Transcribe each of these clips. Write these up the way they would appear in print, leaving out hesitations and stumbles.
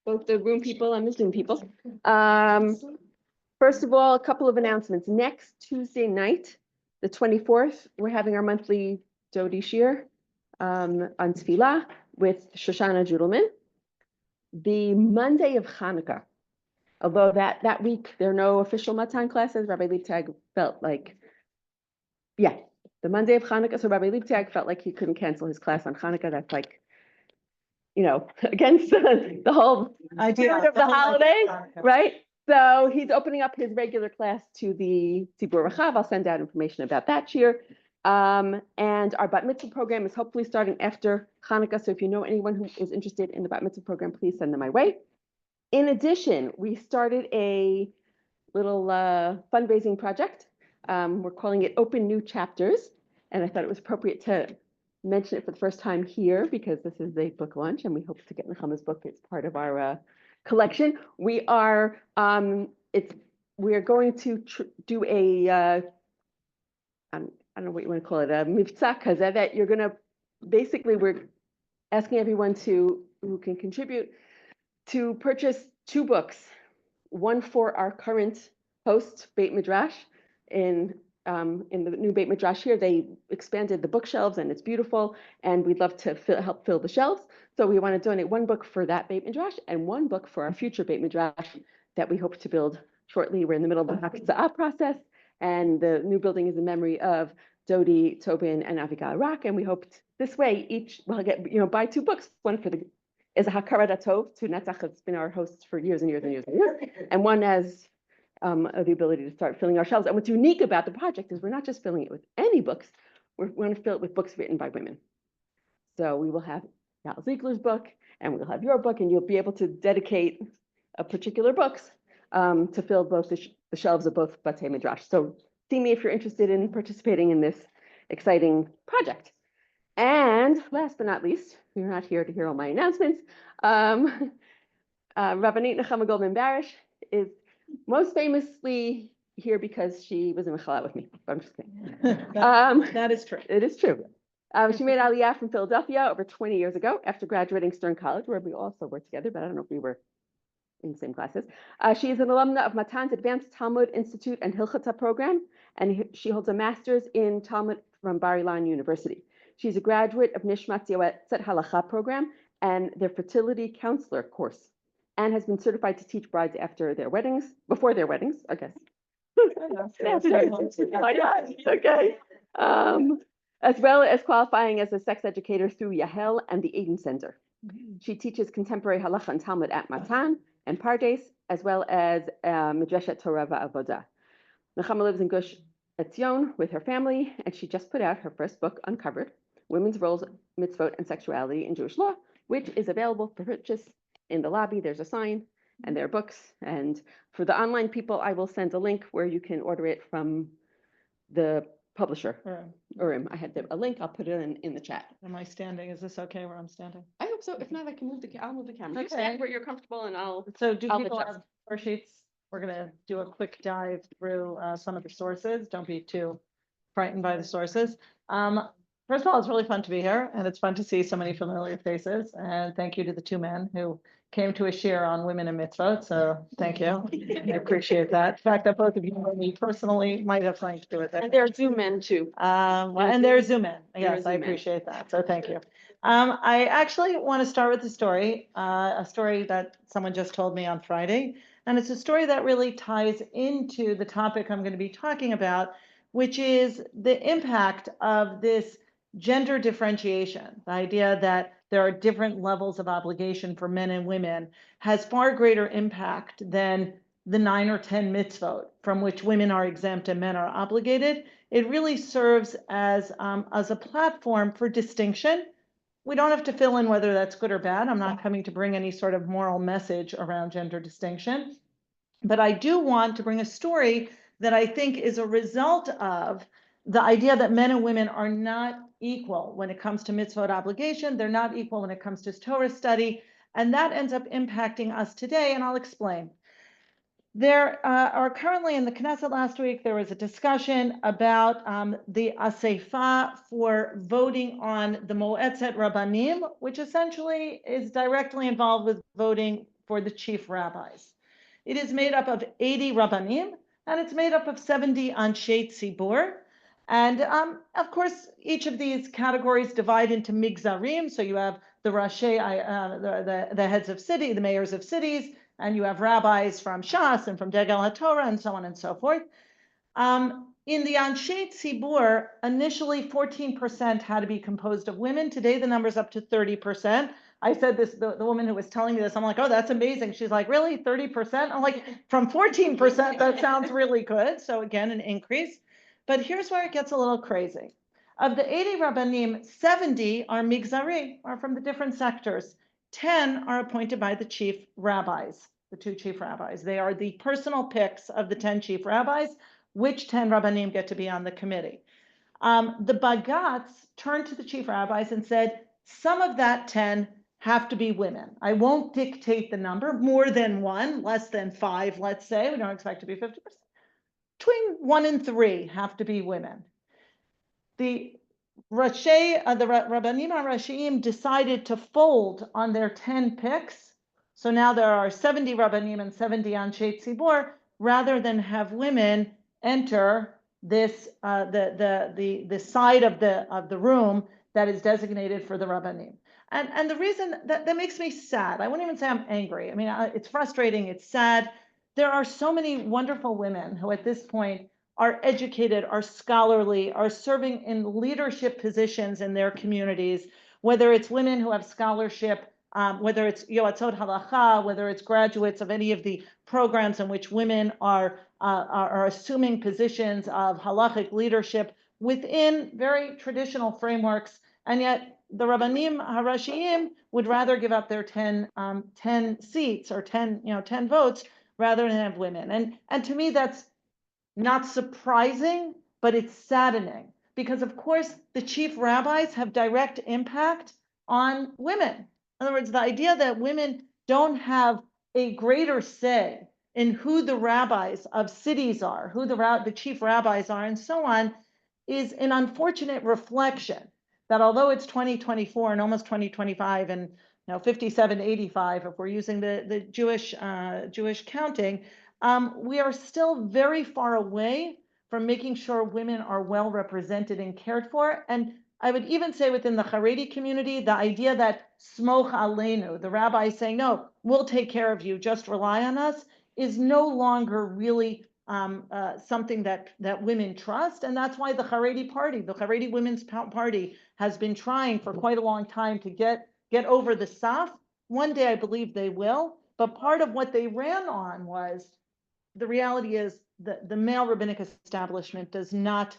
both the room people and the Zoom people. First of all, a couple of announcements. Next Tuesday night, the 24th, we're having our monthly Dodi Shir on Tefillah with Shoshana Judelman. The Monday of Hanukkah, although that week there are no official Matan classes, Rabbi Liebtag felt like, the Monday of Hanukkah, so Rabbi Liebtag felt like he couldn't cancel his class on Hanukkah. That's like, against the whole idea of the holiday, right? So he's opening up his regular class to the Tzibur Rachav. I'll send out information about that year. And our Bat Mitzvah program is hopefully starting after Hanukkah. So if you know anyone who is interested in the Bat Mitzvah program, please send them my way. In addition, we started a little fundraising project. We're calling it Open New Chapters. And I thought it was appropriate to mention it for the first time here because this is a book launch and we hope to get Nechama's book as part of our collection. We are going to do a I don't know what you want to call it, a Mitzvot Kazeh, that you're going to, basically we're asking everyone who can contribute to purchase 2 books, one for our current host, Beit Midrash, in the new Beit Midrash here. They expanded the bookshelves and it's beautiful, and we'd love to help fill the shelves. So we want to donate 1 book for that Beit Midrash and 1 book for our future Beit Midrash that we hope to build shortly. We're in the middle of the Hakza'ah process, and the new building is in memory of Dodi, Tobin, and Avigal Rak, and we hoped this way each will get, buy 2 books, one for the is a Hakarat Tov to Netzach, has been our host for years and years and years and years, and one as the ability to start filling our shelves. And what's unique about the project is we're not just filling it with any books, we're going to fill it with books written by women. So we will have Yael Ziegler's book, and we'll have your book, and you'll be able to dedicate a particular books to fill both the shelves of both Batei Midrash. So see me if you're interested in participating in this exciting project. And last but not least, you're not here to hear all my announcements. Rabbanit Nechama Goldman Barash is most famously here because she was in Mechala with me. But I'm just kidding. That is true. It is true. She made Aliyah from Philadelphia over 20 years ago after graduating Stern College, where we also worked together, but I don't know if we were in the same classes. She is an alumna of Matan's Advanced Talmud Institute and Hilchata program, and she holds a master's in Talmud from Bar Ilan University. She's a graduate of Nishmat Yoetzet Halacha program and their fertility counselor course, and has been certified to teach brides before their weddings, I guess. Okay. As well as qualifying as a sex educator through Yahel and the Eden Center. She teaches contemporary halacha and Talmud at Matan and Pardes, as well as Midrashet Torah Va'avodah. Nechama lives in Gush Etzion with her family, and she just put out her first book, Uncovered: Women's Roles, Mitzvot, and Sexuality in Jewish Law, which is available for purchase in the lobby. There's a sign, and there are books. And for the online people, I will send a link where you can order it from the publisher. Urim. I had a link. I'll put it in the chat. Am I standing? Is this okay where I'm standing? I hope so. If not, I'll move the camera. You Okay. stand where you're comfortable, and I'll. So do I'll people adjust. have floor sheets? We're going to do a quick dive through some of the sources. Don't be too frightened by the sources. First of all, it's really fun to be here, and it's fun to see so many familiar faces. And thank you to the 2 men who came to a share on women and mitzvot. So thank you. I appreciate that. The fact that both of you know me personally might have something to do with it. And there are Zoom men too. And there's Zoom in. Yes, Zoom I in. appreciate that. So thank you. I actually want to start with a story that someone just told me on Friday. And it's a story that really ties into the topic I'm going to be talking about, which is the impact of this gender differentiation. The idea that there are different levels of obligation for men and women has far greater impact than the 9 or 10 mitzvot from which women are exempt and men are obligated. It really serves as a platform for distinction. We don't have to fill in whether that's good or bad. I'm not coming to bring any sort of moral message around gender distinction, but I do want to bring a story that I think is a result of the idea that men and women are not equal when it comes to mitzvot obligation. They're not equal when it comes to Torah study, and that ends up impacting us today, and I'll explain. There are currently in the Knesset last week, there was a discussion about the Aseifa for voting on the Moetzet Rabbanim, which essentially is directly involved with voting for the chief rabbis. It is made up of 80 Rabbanim, and it's made up of 70 Anshe Tzibur. And of course, each of these categories divide into migzarim. So you have the Rashi, the heads of city, the mayors of cities, and you have rabbis from Shas and from Degel HaTorah and so on and so forth. In the Anshe Tzibur, initially 14% had to be composed of women. Today, the number's up to 30%. I said this, the woman who was telling me this, I'm like, oh, that's amazing. She's like, really, 30%? I'm like, from 14%, that sounds really good. So again, an increase. But here's where it gets a little crazy. Of the 80 Rabbanim, 70 are migzari, are from the different sectors. 10 are appointed by the chief rabbis, the two chief rabbis. They are the personal picks of the 10 chief rabbis, which 10 Rabbanim get to be on the committee. The Bagatz turned to the chief rabbis and said, some of that 10 have to be women. I won't dictate the number, more than one, less than 5, let's say. We don't expect to be 50%. Between 1 and 3 have to be women. The Rabbanim HaRashiyim decided to fold on their 10 picks. So now there are 70 Rabbanim and 70 Anshe Tzibur, rather than have women enter this the side of the room that is designated for the Rabbanim. And the reason that makes me sad, I wouldn't even say I'm angry. I mean, it's frustrating, it's sad. There are so many wonderful women who at this point are educated, are scholarly, are serving in leadership positions in their communities, whether it's women who have scholarship, whether it's Yoatzot Halacha, whether it's graduates of any of the programs in which women are assuming positions of halachic leadership within very traditional frameworks, and yet the Rabbanim HaRashiyim would rather give up their 10 seats or 10 votes rather than have women. And to me, that's not surprising, but it's saddening because, of course, the chief rabbis have direct impact on women. In other words, the idea that women don't have a greater say in who the rabbis of cities are, who the chief rabbis are, and so on, is an unfortunate reflection that although it's 2024 and almost 2025 and 5785, if we're using the Jewish counting, we are still very far away from making sure women are well represented and cared for. And I would even say within the Haredi community, the idea that smoch aleinu, the rabbis saying, no, we'll take care of you, just rely on us, is no longer really something that women trust. And that's why the Haredi party, the Haredi Women's Party, has been trying for quite a long time to get over the saf. One day I believe they will, but part of what they ran on was the reality is that the male rabbinic establishment does not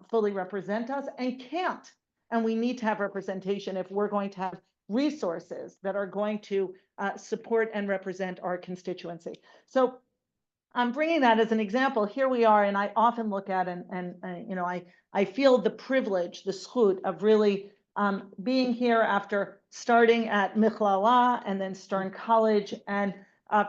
fully represent us and can't. And we need to have representation if we're going to have resources that are going to support and represent our constituency. So I'm bringing that as an example. Here we are, and I often look at I feel the privilege, the zchut of really being here after starting at Michlala and then Stern College, and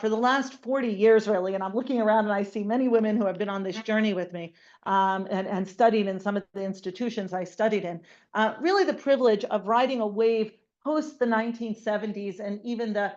for the last 40 years, really, and I'm looking around and I see many women who have been on this journey with me and studied in some of the institutions I studied in. Really the privilege of riding a wave post the 1970s and even the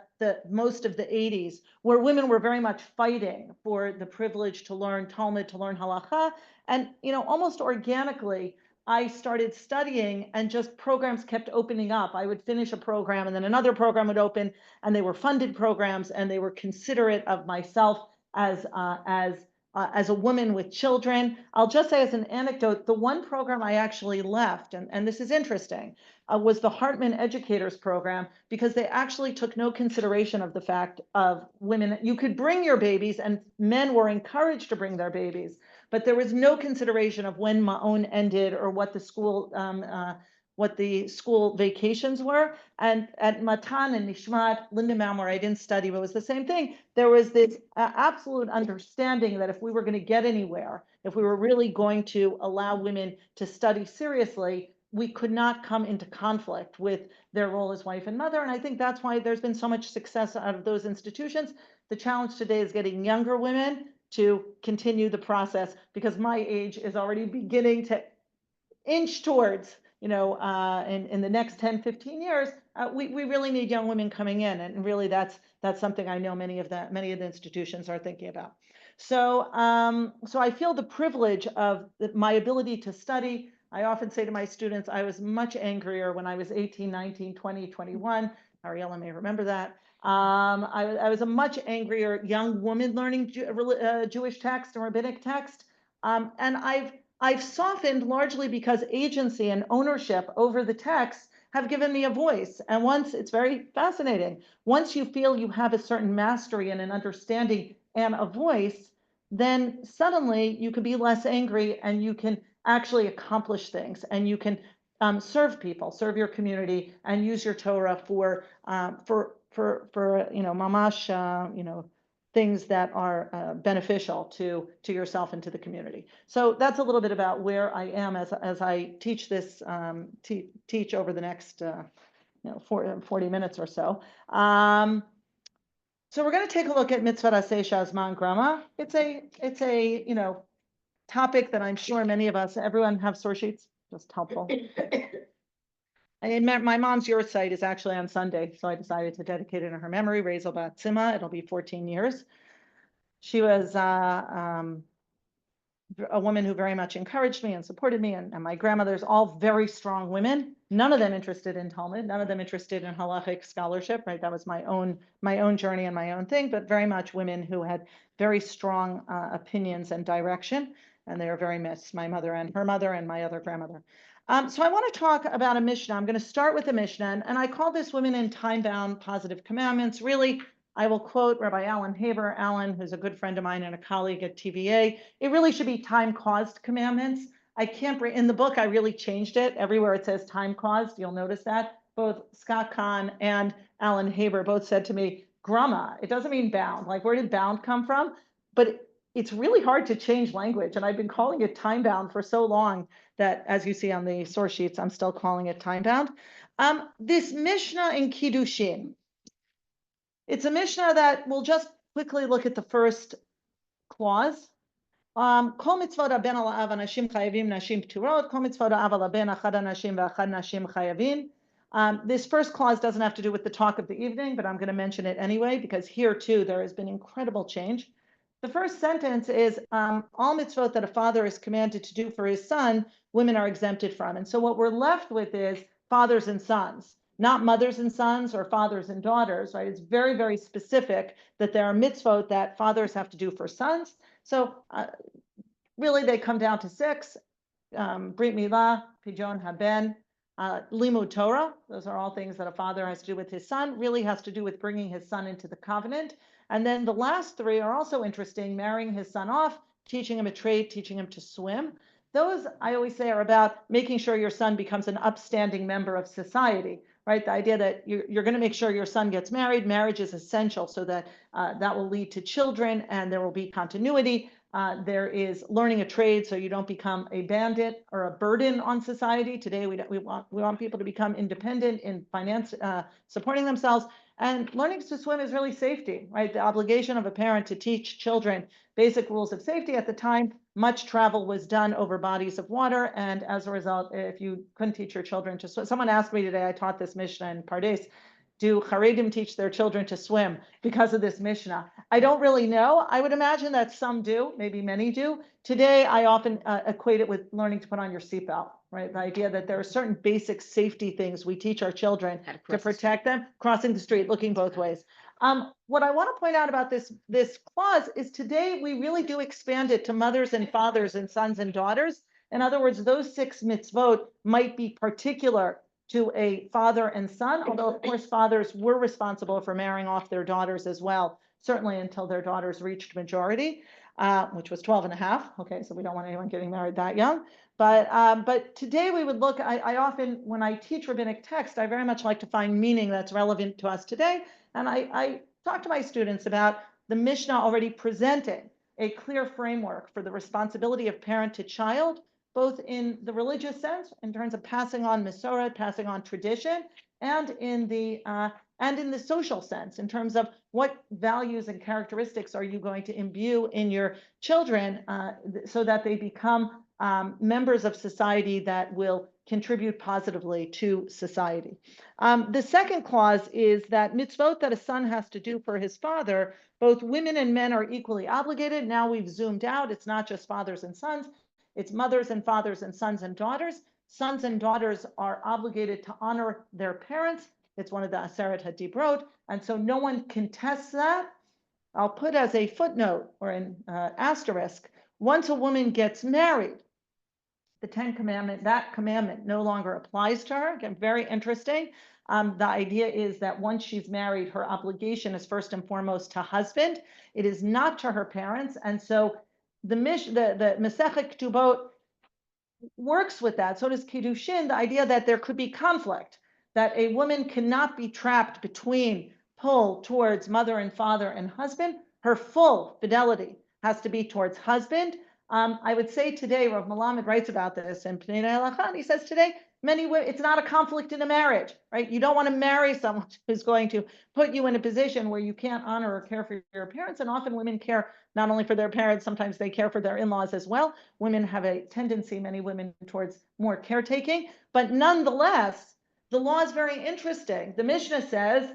most of the 80s, where women were very much fighting for the privilege to learn Talmud, to learn halacha. And, almost organically, I started studying and just programs kept opening up. I would finish a program and then another program would open, and they were funded programs and they were considerate of myself as a woman with children. I'll just say as an anecdote, the one program I actually left, and this is interesting, was the Hartman Educators Program, because they actually took no consideration of the fact of women. You could bring your babies and men were encouraged to bring their babies, but there was no consideration of when Ma'on ended or what the school vacations were. And at Matan and Nishmat, Linda Malmore, I didn't study, but it was the same thing. There was this absolute understanding that if we were going to get anywhere, if we were really going to allow women to study seriously, we could not come into conflict with their role as wife and mother. And I think that's why there's been so much success out of those institutions. The challenge today is getting younger women to continue the process, because my age is already beginning to inch towards in the next 10, 15 years, we really need young women coming in, and really that's something I know many of the institutions are thinking about. So I feel the privilege of my ability to study. I often say to my students, I was much angrier when I was 18, 19, 20, 21. Ariella may remember that. I was a much angrier young woman learning Jewish text and rabbinic text. And I've softened largely because agency and ownership over the text have given me a voice. And it's very fascinating. Once you feel you have a certain mastery and an understanding and a voice, then suddenly you can be less angry and you can actually accomplish things, and you can serve people, serve your community, and use your Torah for mamash, things that are beneficial to yourself and to the community. So that's a little bit about where I am as I teach this, teach over the next 40 minutes or so. So we're going to take a look at Mitzvot Aseh Shazman Grama. It's a topic that I'm sure many of us, everyone have source sheets, just helpful. My mom's yahrzeit is actually on Sunday, so I decided to dedicate it in her memory. Rezel Bat Tzima, it'll be 14 years. She was a woman who very much encouraged me and supported me, and my grandmothers, all very strong women, none of them interested in Talmud, none of them interested in halachic scholarship, right? That was my own journey and my own thing, but very much women who had very strong opinions and direction, and they are very missed, my mother and her mother and my other grandmother. So I want to talk about a Mishnah. I'm going to start with a Mishnah, and I call this Women in Time-Bound Positive Commandments. Really, I will quote Rabbi Alan Haber. Alan, who's a good friend of mine and a colleague at TVA. It really should be time-caused commandments. I can't bring, in the book, I really changed it. Everywhere it says time-caused, you'll notice that. Both Scott Kahn and Alan Haber both said to me, grama, it doesn't mean bound. Like, where did bound come from? But it's really hard to change language. And I've been calling it time-bound for so long that, as you see on the source sheets, I'm still calling it time-bound. This Mishnah in Kiddushin, it's a Mishnah that we'll just quickly look at the first clause. Kol mitzvot haben al ha'av anashim chayavim nashim pturot. Kol mitzvot ha'av al haben achad anashim v'achad nashim chayavim. This first clause doesn't have to do with the talk of the evening, but I'm going to mention it anyway, because here too there has been incredible change. The first sentence is all mitzvot that a father is commanded to do for his son, women are exempted from. And so what we're left with is fathers and sons, not mothers and sons or fathers and daughters, right? It's very, very specific that there are mitzvot that fathers have to do for sons. So really they come down to 6, Brit Milah, Pijon Haben, Limud Torah. Those are all things that a father has to do with his son, really has to do with bringing his son into the covenant. And then the last 3 are also interesting, marrying his son off, teaching him a trade, teaching him to swim. Those, I always say, are about making sure your son becomes an upstanding member of society, right? The idea that you're going to make sure your son gets married. Marriage is essential so that that will lead to children and there will be continuity. There is learning a trade so you don't become a bandit or a burden on society. Today, we want people to become independent in finance, supporting themselves. And learning to swim is really safety, right? The obligation of a parent to teach children basic rules of safety. At the time, much travel was done over bodies of water. And as a result, if you couldn't teach your children to swim, someone asked me today, I taught this Mishnah in Pardes, do Haredim teach their children to swim because of this Mishnah? I don't really know. I would imagine that some do, maybe many do. Today, I often equate it with learning to put on your seatbelt, right? The idea that there are certain basic safety things we teach our children to protect them, crossing the street, looking both ways. What I want to point out about this clause is today we really do expand it to mothers and fathers and sons and daughters. In other words, those 6 mitzvot might be particular to a father and son, although of course fathers were responsible for marrying off their daughters as well, certainly until their daughters reached majority, which was 12 and a half. Okay, so we don't want anyone getting married that young. But today we would look, I often, when I teach rabbinic text, I very much like to find meaning that's relevant to us today. And I talk to my students about the Mishnah already presenting a clear framework for the responsibility of parent to child, both in the religious sense, in terms of passing on Masorah, passing on tradition, and in the social sense, in terms of what values and characteristics are you going to imbue in your children so that they become members of society that will contribute positively to society. The second clause is that mitzvot that a son has to do for his father, both women and men are equally obligated. Now we've zoomed out. It's not just fathers and sons. It's mothers and fathers and sons and daughters. Sons and daughters are obligated to honor their parents. It's one of the Aseret HaDibrot. And so no one contests that. I'll put as a footnote or an asterisk, once a woman gets married, the 10 commandment, that commandment no longer applies to her. Again, very interesting. The idea is that once she's married, her obligation is first and foremost to husband. It is not to her parents. And so the Masechet Ketubot works with that. So does Kiddushin, the idea that there could be conflict, that a woman cannot be trapped between pull towards mother and father and husband. Her full fidelity has to be towards husband. I would say today, Rav Melamed writes about this in Pnei Halacha, and he says today, many women, it's not a conflict in a marriage, right? You don't want to marry someone who's going to put you in a position where you can't honor or care for your parents. And often women care not only for their parents, sometimes they care for their in-laws as well. Women have a tendency, many women, towards more caretaking. But nonetheless, the law is very interesting. The Mishnah says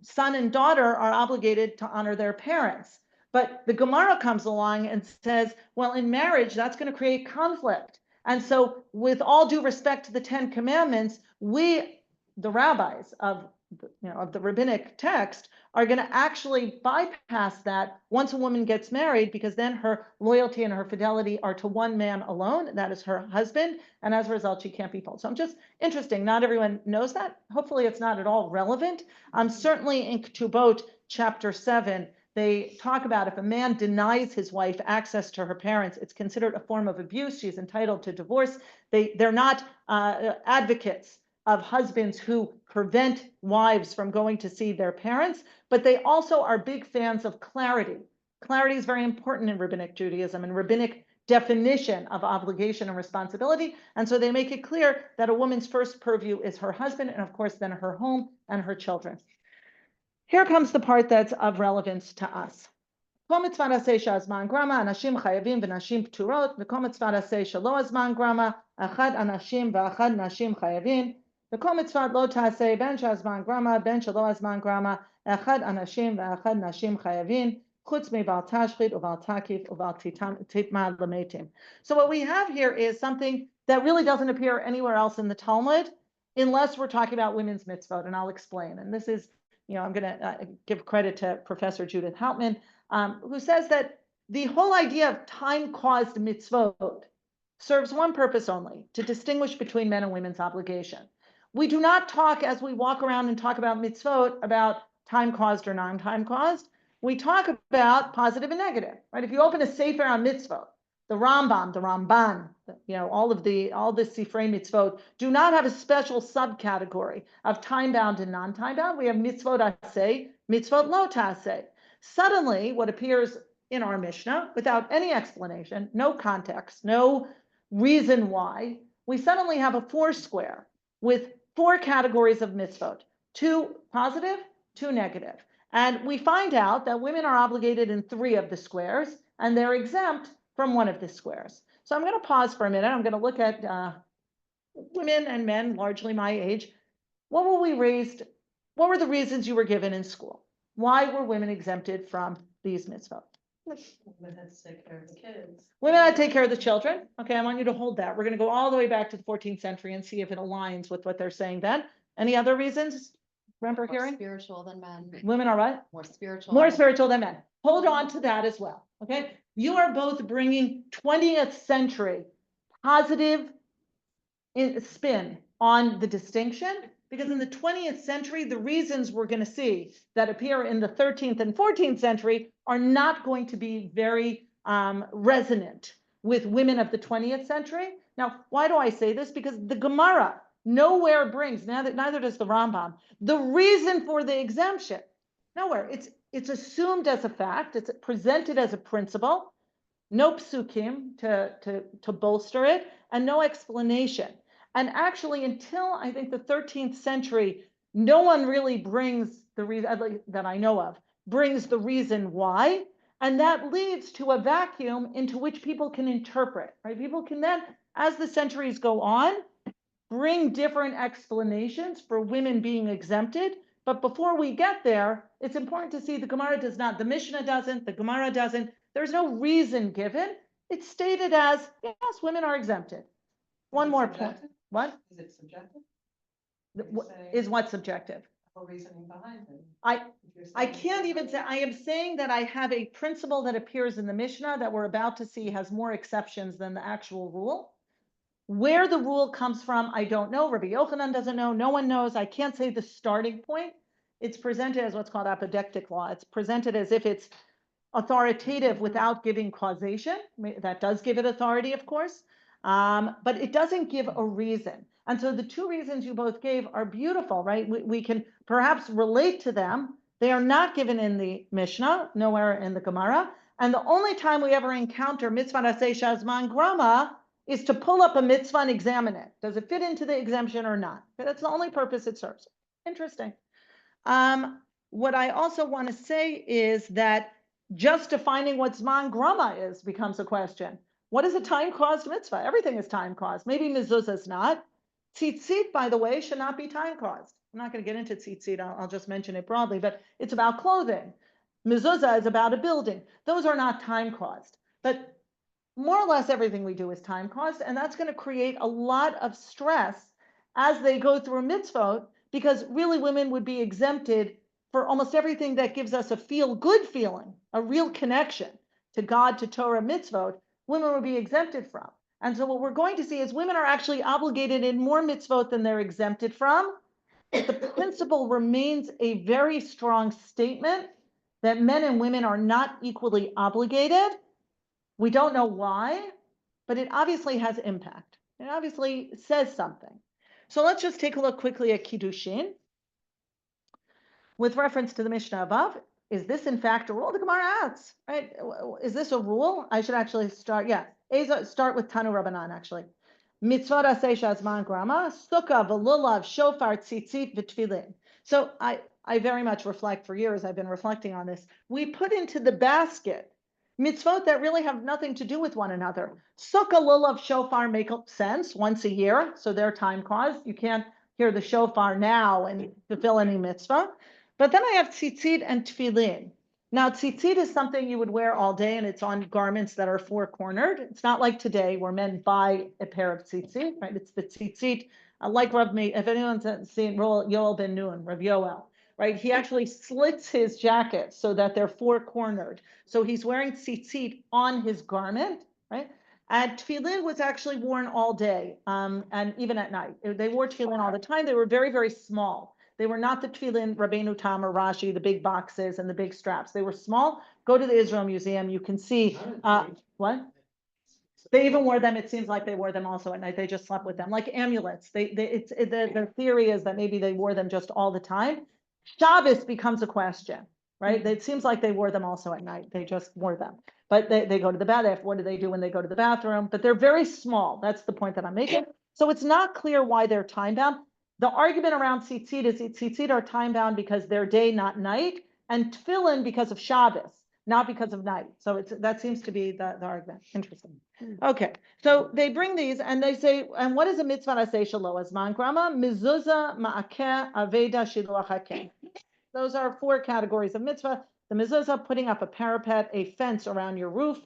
son and daughter are obligated to honor their parents. But the Gemara comes along and says, well, in marriage, that's going to create conflict. And so with all due respect to the 10 commandments, we, the rabbis of the rabbinic text, are going to actually bypass that once a woman gets married, because then her loyalty and her fidelity are to one man alone. That is her husband. And as a result, she can't be pulled. So I'm just interesting. Not everyone knows that. Hopefully it's not at all relevant. Certainly in Ketubot chapter 7, they talk about if a man denies his wife access to her parents, it's considered a form of abuse. She's entitled to divorce. They're not advocates of husbands who prevent wives from going to see their parents, but they also are big fans of clarity. Clarity is very important in rabbinic Judaism and rabbinic definition of obligation and responsibility. And so they make it clear that a woman's first purview is her husband, and of course then her home and her children. Here comes the part that's of relevance to us. כל מצוות עשה שהזמן גרמה, אנשים חייבים ונשים פטורות, וכל מצוות עשה שלא הזמן גרמה, אחד אנשים ואחד נשים חייבים, וכל מצוות לא תעשה בין שהזמן גרמה, בין שלא הזמן גרמה, אחד אנשים ואחד נשים חייבים, חוץ מבל תשחית ובל תקיף ובל תטמא למתים. So what we have here is something that really doesn't appear anywhere else in the Talmud, unless we're talking about women's mitzvot, and I'll explain. And this is, I'm going to give credit to Professor Judith Hauptman, who says that the whole idea of time-caused mitzvot serves one purpose only, to distinguish between men and women's obligation. We do not talk, as we walk around and talk about mitzvot, about time-caused or non-time-caused. We talk about positive and negative, right? If you open a sefer on mitzvot, the Rambam, the Ramban, all the Sifrei mitzvot do not have a special subcategory of time-bound and non-time-bound. We have mitzvot aseh, mitzvot lo taseh. Suddenly, what appears in our Mishnah, without any explanation, no context, no reason why, we suddenly have a foursquare with 4 categories of mitzvot, 2 positive, 2 negative. And we find out that women are obligated in 3 of the squares, and they're exempt from 1 of the squares. So I'm going to pause for a minute. I'm going to look at women and men, largely my age. What were we raised? What were the reasons you were given in school? Why were women exempted from these mitzvot? Women had to take care of the kids. Women had to take care of the children. Okay, I want you to hold that. We're going to go all the way back to the 14th century and see if it aligns with what they're saying then. Any other reasons? Remember More hearing? spiritual than men. Women are what? More spiritual. More spiritual than men. Hold on to that as well. Okay, you are both bringing 20th century positive spin on the distinction, because in the 20th century, the reasons we're going to see that appear in the 13th and 14th century are not going to be very resonant with women of the 20th century. Now, why do I say this? Because the Gemara nowhere brings, neither does the Rambam, the reason for the exemption. Nowhere. It's assumed as a fact. It's presented as a principle. No psukim to bolster it, and no explanation. And actually, until I think the 13th century, no one really brings the reason that I know of, brings the reason why. And that leads to a vacuum into which people can interpret, right? People can then, as the centuries go on, bring different explanations for women being exempted. But before we get there, it's important to see the Gemara does not, the Mishnah doesn't, the Gemara doesn't. There's no reason given. It's stated as, yes, women are exempted. One more point. Subjective? What? Is it subjective? Is what subjective? The reasoning behind it. I If you're I saying can't it's even say, I am saying that I have a principle that appears in the Mishnah that we're about to see has more exceptions than the actual rule. Where the rule comes from, I don't know. Rabbi Yochanan doesn't know. No one knows. I can't say the starting point. It's presented as what's called apodictic law. It's presented as if it's authoritative without giving causation. That does give it authority, of course, but it doesn't give a reason. And so the two reasons you both gave are beautiful, right? We can perhaps relate to them. They are not given in the Mishnah, nowhere in the Gemara. And the only time we ever encounter mitzvah aseh shazman grama is to pull up a mitzvah and examine it. Does it fit into the exemption or not? That's the only purpose it serves. Interesting. What I also want to say is that just defining what zman grama is becomes a question. What is a time-caused mitzvah? Everything is time-caused. Maybe mezuzah is not. Tzitzit, by the way, should not be time-caused. I'm not going to get into tzitzit. I'll just mention it broadly, but it's about clothing. Mezuzah is about a building. Those are not time-caused. But more or less everything we do is time-caused, and that's going to create a lot of stress as they go through mitzvot, because really women would be exempted for almost everything that gives us a feel-good feeling, a real connection to God, to Torah, mitzvot, women would be exempted from. And so what we're going to see is women are actually obligated in more mitzvot than they're exempted from. The principle remains a very strong statement that men and women are not equally obligated. We don't know why, but it obviously has impact. It obviously says something. So let's just take a look quickly at Kiddushin. With reference to the Mishnah above, is this in fact a rule? The Gemara asks, right? Is this a rule? I should actually start, start with Tanu Rabbanan, actually. Mitzvot aseh shazman grama, sukkah, v'lulav, shofar, tzitzit, v'tfilin. So I very much reflect, for years I've been reflecting on this. We put into the basket mitzvot that really have nothing to do with one another. Sukkah, lulav, shofar make sense once a year, so they're time caused. You can't hear the shofar now and fulfill any mitzvah. But then I have tzitzit and tefillin. Now, tzitzit is something you would wear all day, and it's on garments that are four-cornered. It's not like today where men buy a pair of tzitzit, right? It's the tzitzit, like Rav Meir, if anyone's seen Yoel ben Nun, Rav Yoel, right? He actually slits his jacket so that they're four-cornered. So he's wearing tzitzit on his garment, right? And tefillin was actually worn all day, and even at night. They wore tefillin all the time. They were very, very small. They were not the tefillin Rabbeinu Tam or Rashi, the big boxes and the big straps. They were small. Go to the Israel Museum. You can see what? They even wore them. It seems like they wore them also at night. They just slept with them like amulets. The theory is that maybe they wore them just all the time. Shabbos becomes a question, right? It seems like they wore them also at night. They just wore them. But they go to the bath. What do they do when they go to the bathroom? But they're very small. That's the point that I'm making. So it's not clear why they're time bound. The argument around tzitzit is tzitzit are time bound because they're day, not night, and tefillin because of Shabbos, not because of night. So that seems to be the argument. Interesting. Okay, so they bring these and they say, and what is a mitzvah aseh shelo azman grama? Mezuzah, ma'akeh, aveda, shiluach hakeh. Those are four categories of mitzvah. The mezuzah, putting up a parapet, a fence around your roof,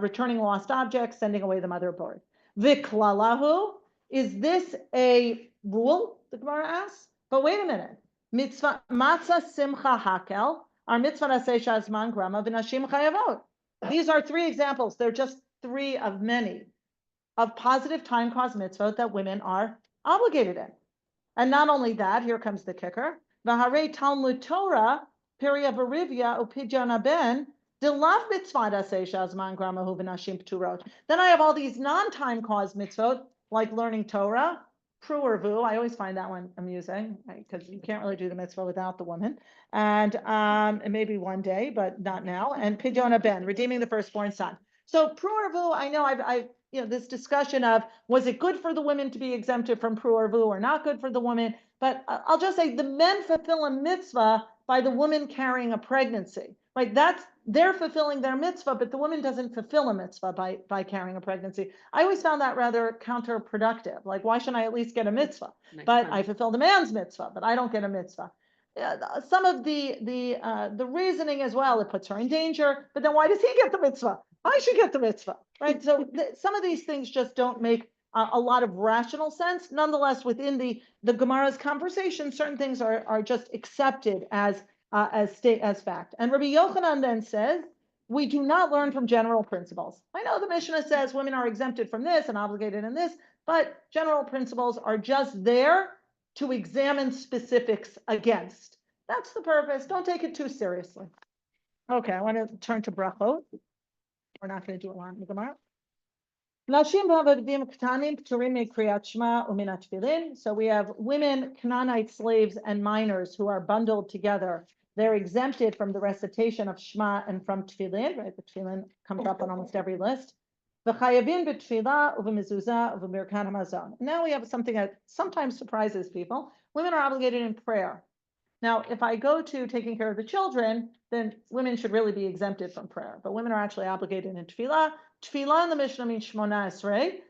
returning lost objects, sending away the motherboard. Viklalahu, is this a rule? The Gemara asks. But wait a minute. Mitzvah matzah simcha hakel are mitzvah aseh shazman grama v'nashim chayavot. These are three examples. They're just three of many of positive time caused mitzvot that women are obligated in. And not only that, here comes the kicker. V'harei Talmud Torah Peria Barivya Upidyan Ben Dilav mitzvah aseh shazman grama hu v'nashim pturot. Then I have all these non-time caused mitzvot like learning Torah. Pru or vu, I always find that one amusing, right? Because you can't really do the mitzvah without the woman. And maybe one day, but not now. And pidyon ben, redeeming the firstborn son. So pru or vu, I know I've this discussion of was it good for the women to be exempted from pru or vu or not good for the woman? But I'll just say the men fulfill a mitzvah by the woman carrying a pregnancy, right? They're fulfilling their mitzvah, but the woman doesn't fulfill a mitzvah by carrying a pregnancy. I always found that rather counterproductive. Like, why shouldn't I at least get a mitzvah? But I fulfill the man's mitzvah, but I don't get a mitzvah. Some of the reasoning as well, it puts her in danger, but then why does he get the mitzvah? I should get the mitzvah, right? So some of these things just don't make a lot of rational sense. Nonetheless, within the Gemara's conversation, certain things are just accepted as fact. And Rabbi Yochanan then says, we do not learn from general principles. I know the Mishnah says women are exempted from this and obligated in this, but general principles are just there to examine specifics against. That's the purpose. Don't take it too seriously. Okay, I want to turn to brachot. We're not going to do a lot in the Gemara. So we have women, Canaanite slaves, and minors who are bundled together. They're exempted from the recitation of Shema and from Tefillin, right? The Tefillin comes up on almost every list. Now we have something that sometimes surprises people. Women are obligated in prayer. Now, if I go to taking care of the children, then women should really be exempted from prayer. But women are actually obligated in tefillah. Tefillah in the Mishnah means Shmona Esrei.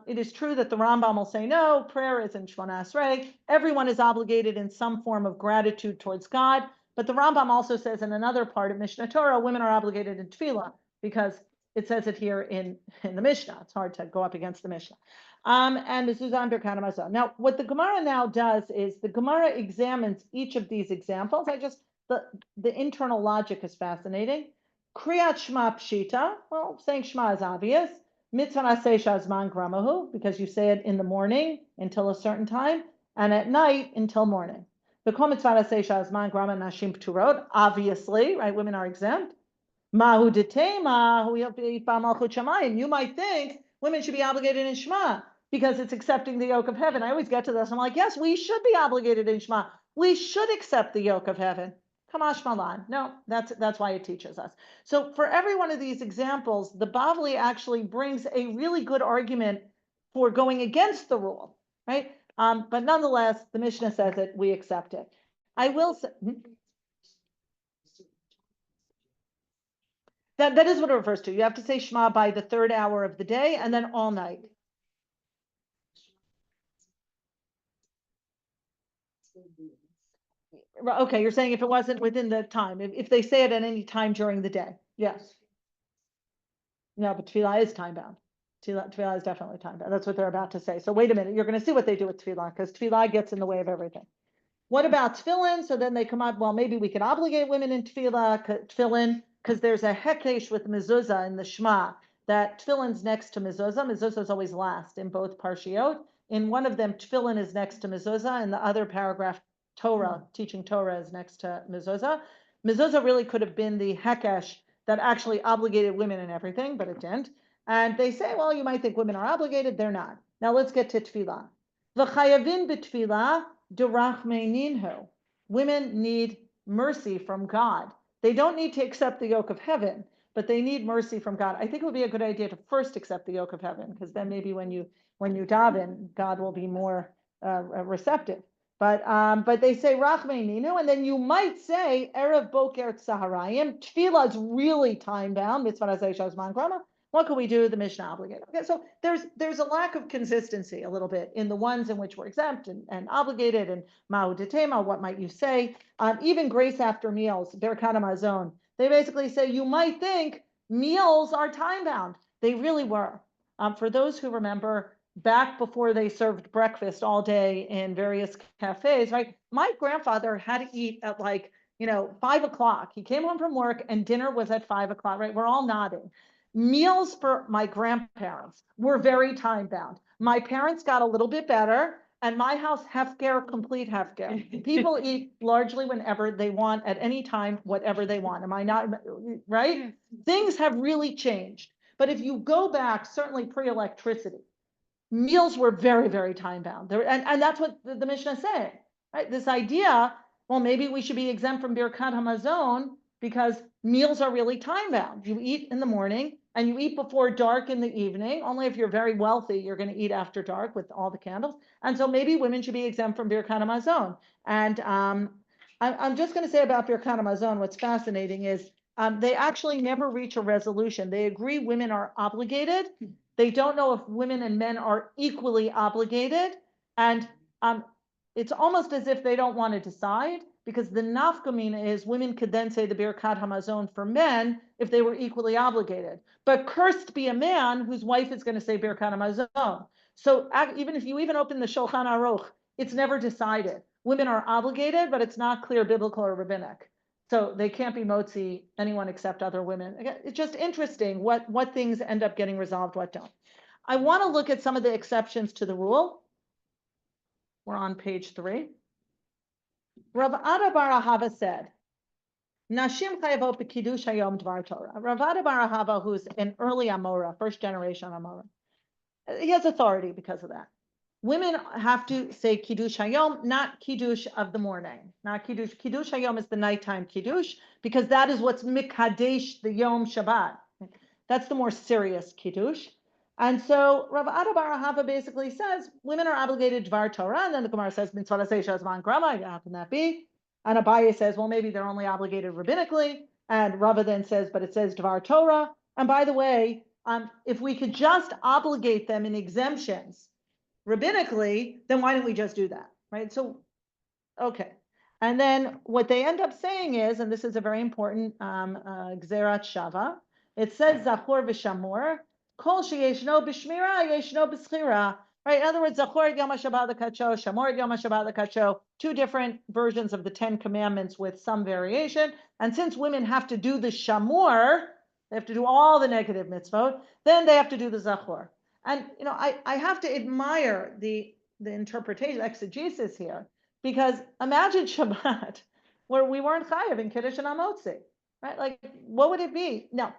It is true that the Rambam will say, no, prayer isn't Shmona Esrei. Everyone is obligated in some form of gratitude towards God. But the Rambam also says in another part of Mishnah Torah, women are obligated in tefillah because it says it here in the Mishnah. It's hard to go up against the Mishnah. And Mezuzah Birkat Hamazon. Now, what the Gemara now does is the Gemara examines each of these examples. The internal logic is fascinating. Kriyat Shema Pshita. Well, saying Shema is obvious. Mitzvah Aseh Shazman Gramahu, because you say it in the morning until a certain time, and at night until morning. V'kol Mitzvah Aseh Shazman Grama Nashim Pturot. Obviously, right? Women are exempt. Mahu Detema, you might think women should be obligated in Shema because it's accepting the yoke of heaven. I always get to this. I'm like, yes, we should be obligated in Shema. We should accept the yoke of heaven. Kamash Malan. No, that's why it teaches us. So for every one of these examples, the Bavli actually brings a really good argument for going against the rule, right? But nonetheless, the Mishnah says it, we accept it. I will say, that is what it refers to. You have to say Shema by the third hour of the day and then all night. Okay, you're saying if it wasn't within the time, if they say it at any time during the day, yes. No, but tefillah is time bound. Tefillah is definitely time bound. That's what they're about to say. So wait a minute, you're going to see what they do with tefillah because tefillah gets in the way of everything. What about tefillin? So then they come up, well, maybe we could obligate women in tefillin because there's a hekesh with mezuzah in the Shema that tefillin's next to mezuzah. Mezuzah is always last in both parshiot. In one of them, tefillin is next to mezuzah. In the other paragraph, Torah, teaching Torah is next to mezuzah. Mezuzah really could have been the hekesh that actually obligated women and everything, but it didn't. And they say, well, you might think women are obligated. They're not. Now let's get to tefillah. V'chayavin b'tefillah derachmeininhu. Women need mercy from God. They don't need to accept the yoke of heaven, but they need mercy from God. I think it would be a good idea to first accept the yoke of heaven, because then maybe when you daven, God will be more receptive. But they say rachmeininu, and then you might say erev boker tzaharayim. Tefillah is really time bound. Mitzvah aseh shazman grama. What can we do? The Mishnah obligated. Okay, so there's a lack of consistency a little bit in the ones in which we're exempt and obligated, and ma'u detema, what might you say? Even grace after meals, Birkat Hamazon. They basically say you might think meals are time bound. They really were. For those who remember, back before they served breakfast all day in various cafes, right? My grandfather had to eat at 5 o'clock. He came home from work and dinner was at 5 o'clock, right? We're all nodding. Meals for my grandparents were very time bound. My parents got a little bit better, and my house hefker, complete hefker. People eat largely whenever they want, at any time, whatever they want. Am I not right? Things have really changed. But if you go back, certainly pre-electricity, meals were very, very time bound. And that's what the Mishnah is saying, right? This idea, well, maybe we should be exempt from Birkat Hamazon because meals are really time bound. You eat in the morning and you eat before dark in the evening. Only if you're very wealthy, you're going to eat after dark with all the candles. And so maybe women should be exempt from Birkat Hamazon. And I'm just going to say about Birkat Hamazon, what's fascinating is they actually never reach a resolution. They agree women are obligated. They don't know if women and men are equally obligated. And it's almost as if they don't want to decide, because the nafkamina is women could then say the Birkat Hamazon for men if they were equally obligated. But cursed be a man whose wife is going to say Birkat Hamazon. So even if you even open the Shulchan Aruch, it's never decided. Women are obligated, but it's not clear biblical or rabbinic. So they can't be motzi anyone except other women. Again, it's just interesting what things end up getting resolved, what don't. I want to look at some of the exceptions to the rule. We're on page 3. Rav Ada bar Ahava said, Nashim chayavot b'kiddush hayom dvar Torah. Rav Ada bar Ahava, who's an early Amora, first generation Amora, he has authority because of that. Women have to say Kiddush Hayom, not Kiddush of the morning. Not Kiddush. Kiddush Hayom is the nighttime Kiddush, because that is what's Mikadesh, the Yom Shabbat. That's the more serious Kiddush. And so Rav Ada bar Ahava basically says women are obligated Dvar Torah, and then the Gemara says Mitzvot Aseh Shazman Grama. How can that be? And Abaye says, well, maybe they're only obligated rabbinically. And Rava then says, but it says Dvar Torah. And by the way, if we could just obligate them in exemptions rabbinically, then why don't we just do that, right? So, okay. And then what they end up saying is, and this is a very important Gzerat Shava, it says Zachor v'Shamor, Kol sheyeshno b'shmira, yeshno b'schira, right? In other words, Zachor et Yom HaShabbat l'kacho, Shamor et Yom HaShabbat l'kacho, 2 different versions of the 10 commandments with some variation. And since women have to do the Shamor, they have to do all the negative mitzvot, then they have to do the Zachor. And I have to admire the interpretation, exegesis here, because imagine Shabbat where we weren't chayav in Kiddush and Hamotzi, right? Like, what would it be? No,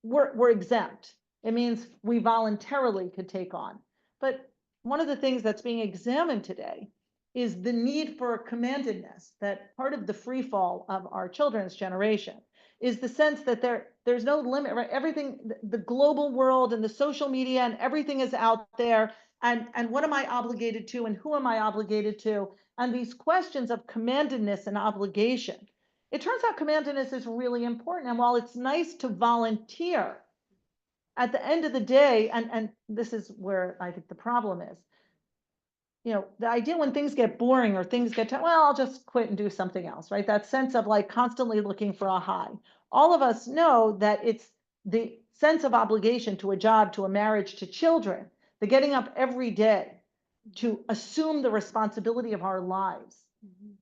we're exempt. It means we voluntarily could take on. But one of the things that's being examined today is the need for commandedness, that part of the free fall of our children's generation is the sense that there's no limit, right? Everything, the global world and the social media and everything is out there. And what am I obligated to and who am I obligated to? And these questions of commandedness and obligation. It turns out commandedness is really important. And while it's nice to volunteer, at the end of the day, and this is where I think the problem is, the idea when things get boring or things get, well, I'll just quit and do something else, right? That sense of like constantly looking for a high. All of us know that it's the sense of obligation to a job, to a marriage, to children, the getting up every day to assume the responsibility of our lives.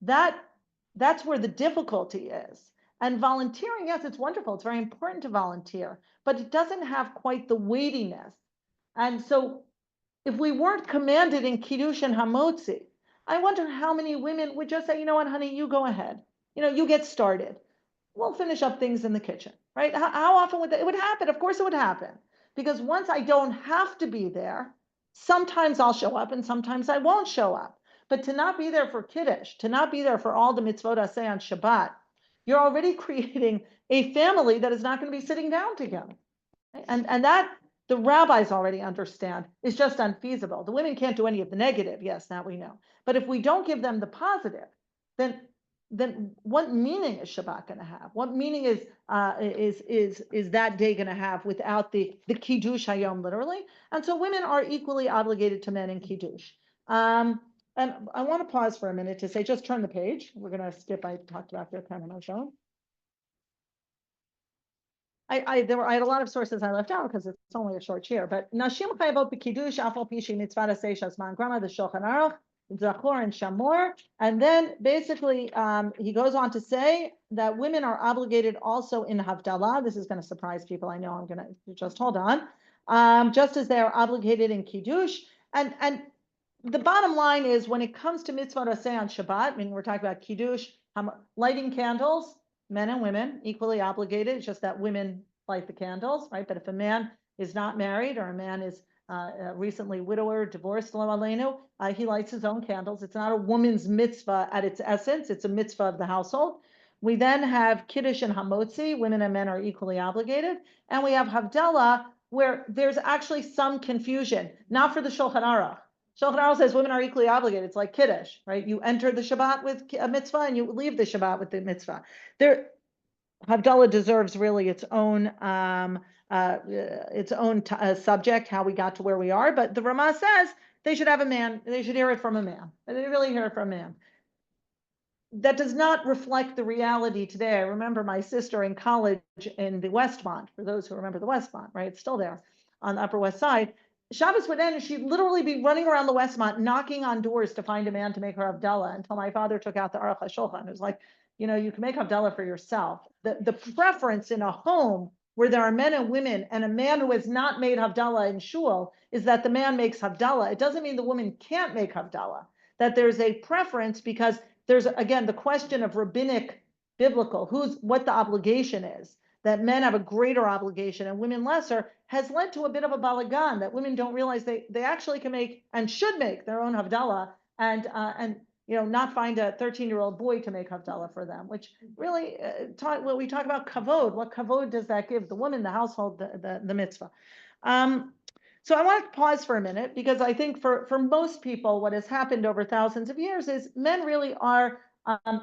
That's where the difficulty is. And volunteering, yes, it's wonderful. It's very important to volunteer, but it doesn't have quite the weightiness. And so if we weren't commanded in Kiddush and Hamotzi, I wonder how many women would just say, you know what, honey, you go ahead. You get started. We'll finish up things in the kitchen, right? How often would that? It would happen. Of course it would happen. Because once I don't have to be there, sometimes I'll show up and sometimes I won't show up. But to not be there for Kiddush, to not be there for all the mitzvot I say on Shabbat, you're already creating a family that is not going to be sitting down together. And that the rabbis already understand is just unfeasible. The women can't do any of the negative. Yes, that we know. But if we don't give them the positive, then what meaning is Shabbat going to have? What meaning is that day going to have without the Kiddush Hayom, literally? And so women are equally obligated to men in Kiddush. And I want to pause for a minute to say, just turn the page. We're going to skip, I talked about their kind of show. I had a lot of sources I left out because it's only a short year, but Nashim chayavot b'kiddush afal pishi mitzvah aseh shazman grama, the Shulchan Aruch, Zachor and Shamor. And then basically he goes on to say that women are obligated also in Havdalah. This is going to surprise people. I know, I'm going to just hold on. Just as they are obligated in Kiddush. And the bottom line is when it comes to mitzvot aseh on Shabbat, I mean, we're talking about Kiddush, lighting candles, men and women equally obligated. It's just that women light the candles, right? But if a man is not married or a man is recently widower, divorced, lo aleinu, he lights his own candles. It's not a woman's mitzvah at its essence. It's a mitzvah of the household. We then have Kiddush and Hamotzi. Women and men are equally obligated. And we have Havdalah, where there's actually some confusion, not for the Shulchan Aruch, Shulchan Aruch says women are equally obligated. It's like Kiddush, right? You enter the Shabbat with a mitzvah and you leave the Shabbat with the mitzvah. Havdalah deserves really its own subject, how we got to where we are. But the Ramah says they should have a man. They should hear it from a man. And they really hear it from a man. That does not reflect the reality today. I remember my sister in college in the Westmont, for those who remember the Westmont, right? It's still there on the Upper West Side. Shabbos would end and she'd literally be running around the Westmont, knocking on doors to find a man to make her Havdalah until my father took out the Aruch HaShulchan. It was like, you know, you can make Havdalah for yourself. The preference in a home where there are men and women and a man who has not made Havdalah in shul is that the man makes Havdalah. It doesn't mean the woman can't make Havdalah, that there's a preference because there's, again, the question of rabbinic, biblical, what the obligation is, that men have a greater obligation and women lesser, has led to a bit of a balagan, that women don't realize they actually can make and should make their own Havdalah and you know, not find a 13-year-old boy to make Havdalah for them, which really, when we talk about kavod, what kavod does that give the woman, the household, the mitzvah? So I want to pause for a minute because I think for most people, what has happened over thousands of years is men really are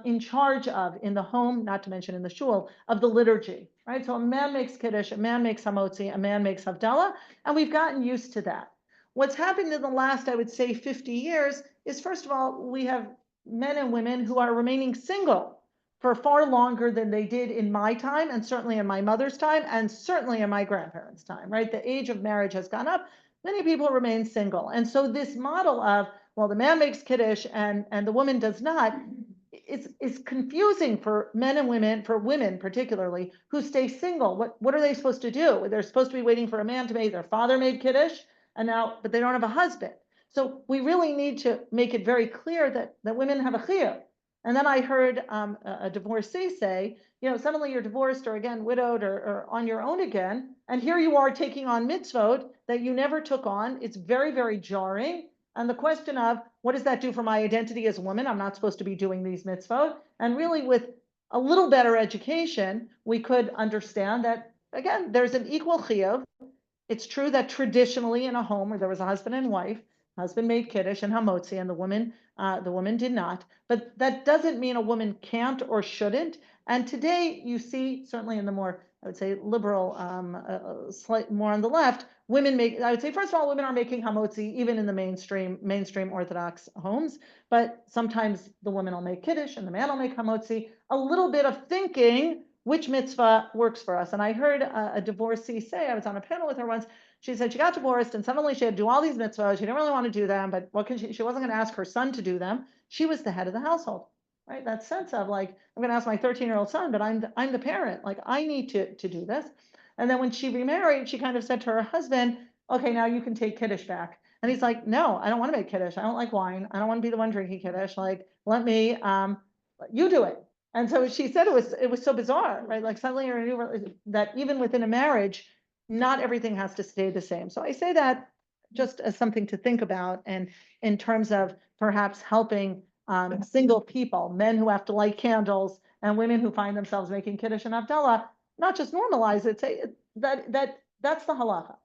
in charge of, in the home, not to mention in the shul, of the liturgy, right? So a man makes Kiddush, a man makes Hamotzi, a man makes Havdalah, and we've gotten used to that. What's happened in the last, I would say, 50 years is, first of all, we have men and women who are remaining single for far longer than they did in my time, and certainly in my mother's time, and certainly in my grandparents' time, right? The age of marriage has gone up. Many people remain single. And so this model of, well, the man makes Kiddush and the woman does not, is confusing for men and women, for women particularly, who stay single. What are they supposed to do? They're supposed to be waiting for a man to make, their father made Kiddush, but they don't have a husband. So we really need to make it very clear that women have a chiyuv. And then I heard a divorcee say, you know, suddenly you're divorced or again, widowed or on your own again. And here you are taking on mitzvot that you never took on. It's very, very jarring. And the question of what does that do for my identity as a woman? I'm not supposed to be doing these mitzvot. And really with a little better education, we could understand that, again, there's an equal chiyuv. It's true that traditionally in a home where there was a husband and wife, husband made Kiddush and Hamotzi, and the woman did not. But that doesn't mean a woman can't or shouldn't. And today you see, certainly in the more, I would say, liberal, slight more on the left, I would say, first of all, women are making Hamotzi even in the mainstream Orthodox homes. But sometimes the woman will make Kiddush and the man will make Hamotzi. A little bit of thinking which mitzvah works for us. And I heard a divorcee say, I was on a panel with her once, she said she got divorced and suddenly she had to do all these mitzvahs. She didn't really want to do them, but what can she wasn't going to ask her son to do them. She was the head of the household, right? That sense of like, I'm going to ask my 13-year-old son, but I'm the parent. Like I need to do this. And then when she remarried, she kind of said to her husband, okay, now you can take Kiddush back. And he's like, no, I don't want to make Kiddush. I don't like wine. I don't want to be the one drinking Kiddush. Like, let me, you do it. And so she said it was so bizarre, right? Like suddenly you're new, that even within a marriage, not everything has to stay the same. So I say that just as something to think about, and in terms of perhaps helping single people, men who have to light candles and women who find themselves making Kiddush and Havdalah, not just normalize it, say that's the halacha.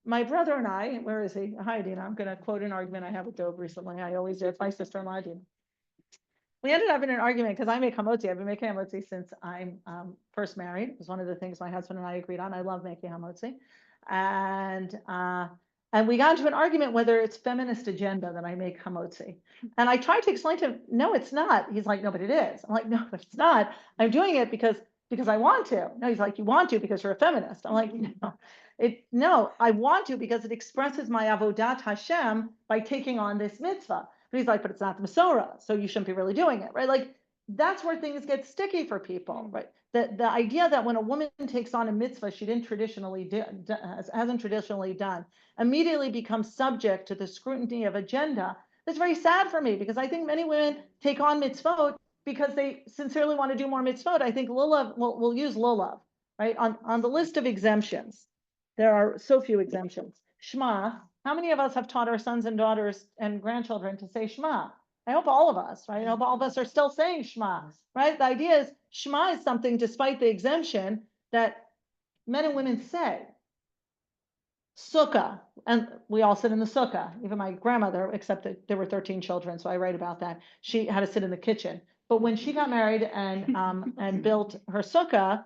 My brother and I, where is he? Hi, Dina. I'm going to quote an argument I had with Dov recently. I always do. It's my sister-in-law, Dina. We ended up in an argument because I make hamotzi. I've been making hamotzi since I'm first married. It was one of the things my husband and I agreed on. I love making hamotzi. And we got into an argument whether it's feminist agenda that I make hamotzi. And I tried to explain to him, no, it's not. He's like, no, but it is. I'm like, no, it's not. I'm doing it because I want to. No, he's like, you want to because you're a feminist. I'm like, no, I want to because it expresses my avodat Hashem by taking on this mitzvah. But he's like, but it's not the Masorah, so you shouldn't be really doing it, right? Like that's where things get sticky for people, right? The idea that when a woman takes on a mitzvah she didn't traditionally hasn't traditionally done, immediately becomes subject to the scrutiny of agenda. That's very sad for me because I think many women take on mitzvot because they sincerely want to do more mitzvot. I think lulav, we'll use lulav, right? On the list of exemptions, there are so few exemptions. Shema. How many of us have taught our sons and daughters and grandchildren to say Shema? I hope all of us, right? I hope all of us are still saying Shema, right? The idea is Shema is something, despite the exemption, that men and women say. Sukkah, and we all sit in the sukkah. Even my grandmother, except that there were 13 children, so I write about that. She had to sit in the kitchen. But when she got married and built her sukkah,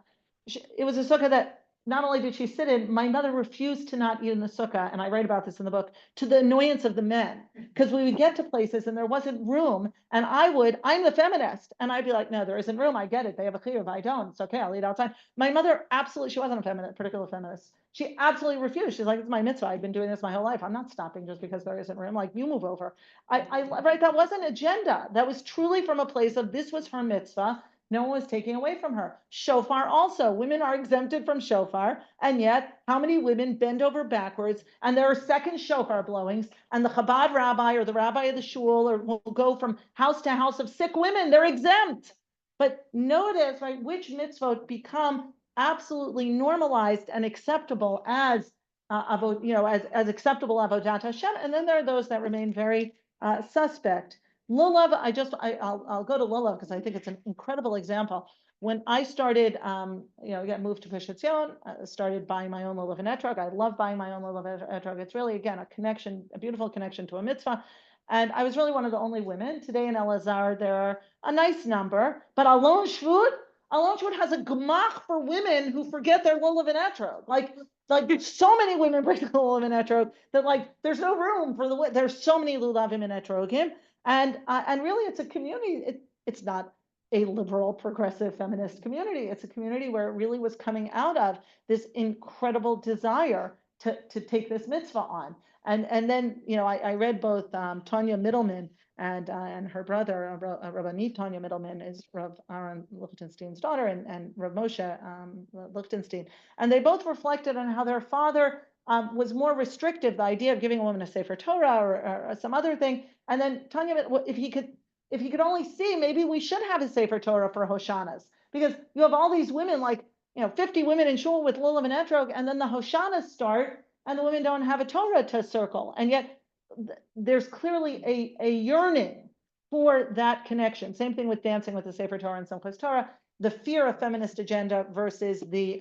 it was a sukkah that not only did she sit in, my mother refused to not eat in the sukkah, and I write about this in the book, to the annoyance of the men, because we would get to places and there wasn't room, and I'm the feminist, and I'd be like, no, there isn't room. I get it. They have a chiyuv. I don't. It's okay. I'll eat outside. My mother absolutely, she wasn't a feminist, particular feminist. She absolutely refused. She's like, it's my mitzvah. I've been doing this my whole life. I'm not stopping just because there isn't room. Like, you move over. Right. That wasn't agenda. That was truly from a place of this was her mitzvah. No one was taking away from her. Shofar also. Women are exempted from shofar. And yet, how many women bend over backwards and there are second shofar blowings and the Chabad rabbi or the rabbi of the shul or will go from house to house of sick women. They're exempt. But notice, right, which mitzvot become absolutely normalized and acceptable as as acceptable avodat Hashem, and then there are those that remain very suspect. Lulav, I'll go to Lulav because I think it's an incredible example. When I started, got moved to Gush Etzion, started buying my own lulav and etrog. I love buying my own lulav and etrog. It's really, again, a beautiful connection to a mitzvah. And I was really one of the only women. Today in Elazar, there are a nice number, but Alon Shvut has a gemach for women who forget their lulav and etrog. Like so many women bring the lulav and etrog that there's no room for there's so many lulavim and etrogim. And really it's a community. It's not a liberal, progressive, feminist community. It's a community where it really was coming out of this incredible desire to take this mitzvah on. And then, I read both Tanya Middleman and her brother, Rabbanit Tanya Middleman is Rav Aaron Lichtenstein's daughter, and Rav Moshe Lichtenstein. And they both reflected on how their father was more restrictive, the idea of giving a woman a Sefer Torah or some other thing. And then Tanya, if he could only see, maybe we should have a Sefer Torah for Hoshanas, because you have all these women, 50 women in shul with lulav and etrog, and then the Hoshanas start, and the women don't have a Torah to circle. And yet there's clearly a yearning for that connection. Same thing with dancing with the Sefer Torah and Simchas Torah, the fear of feminist agenda versus the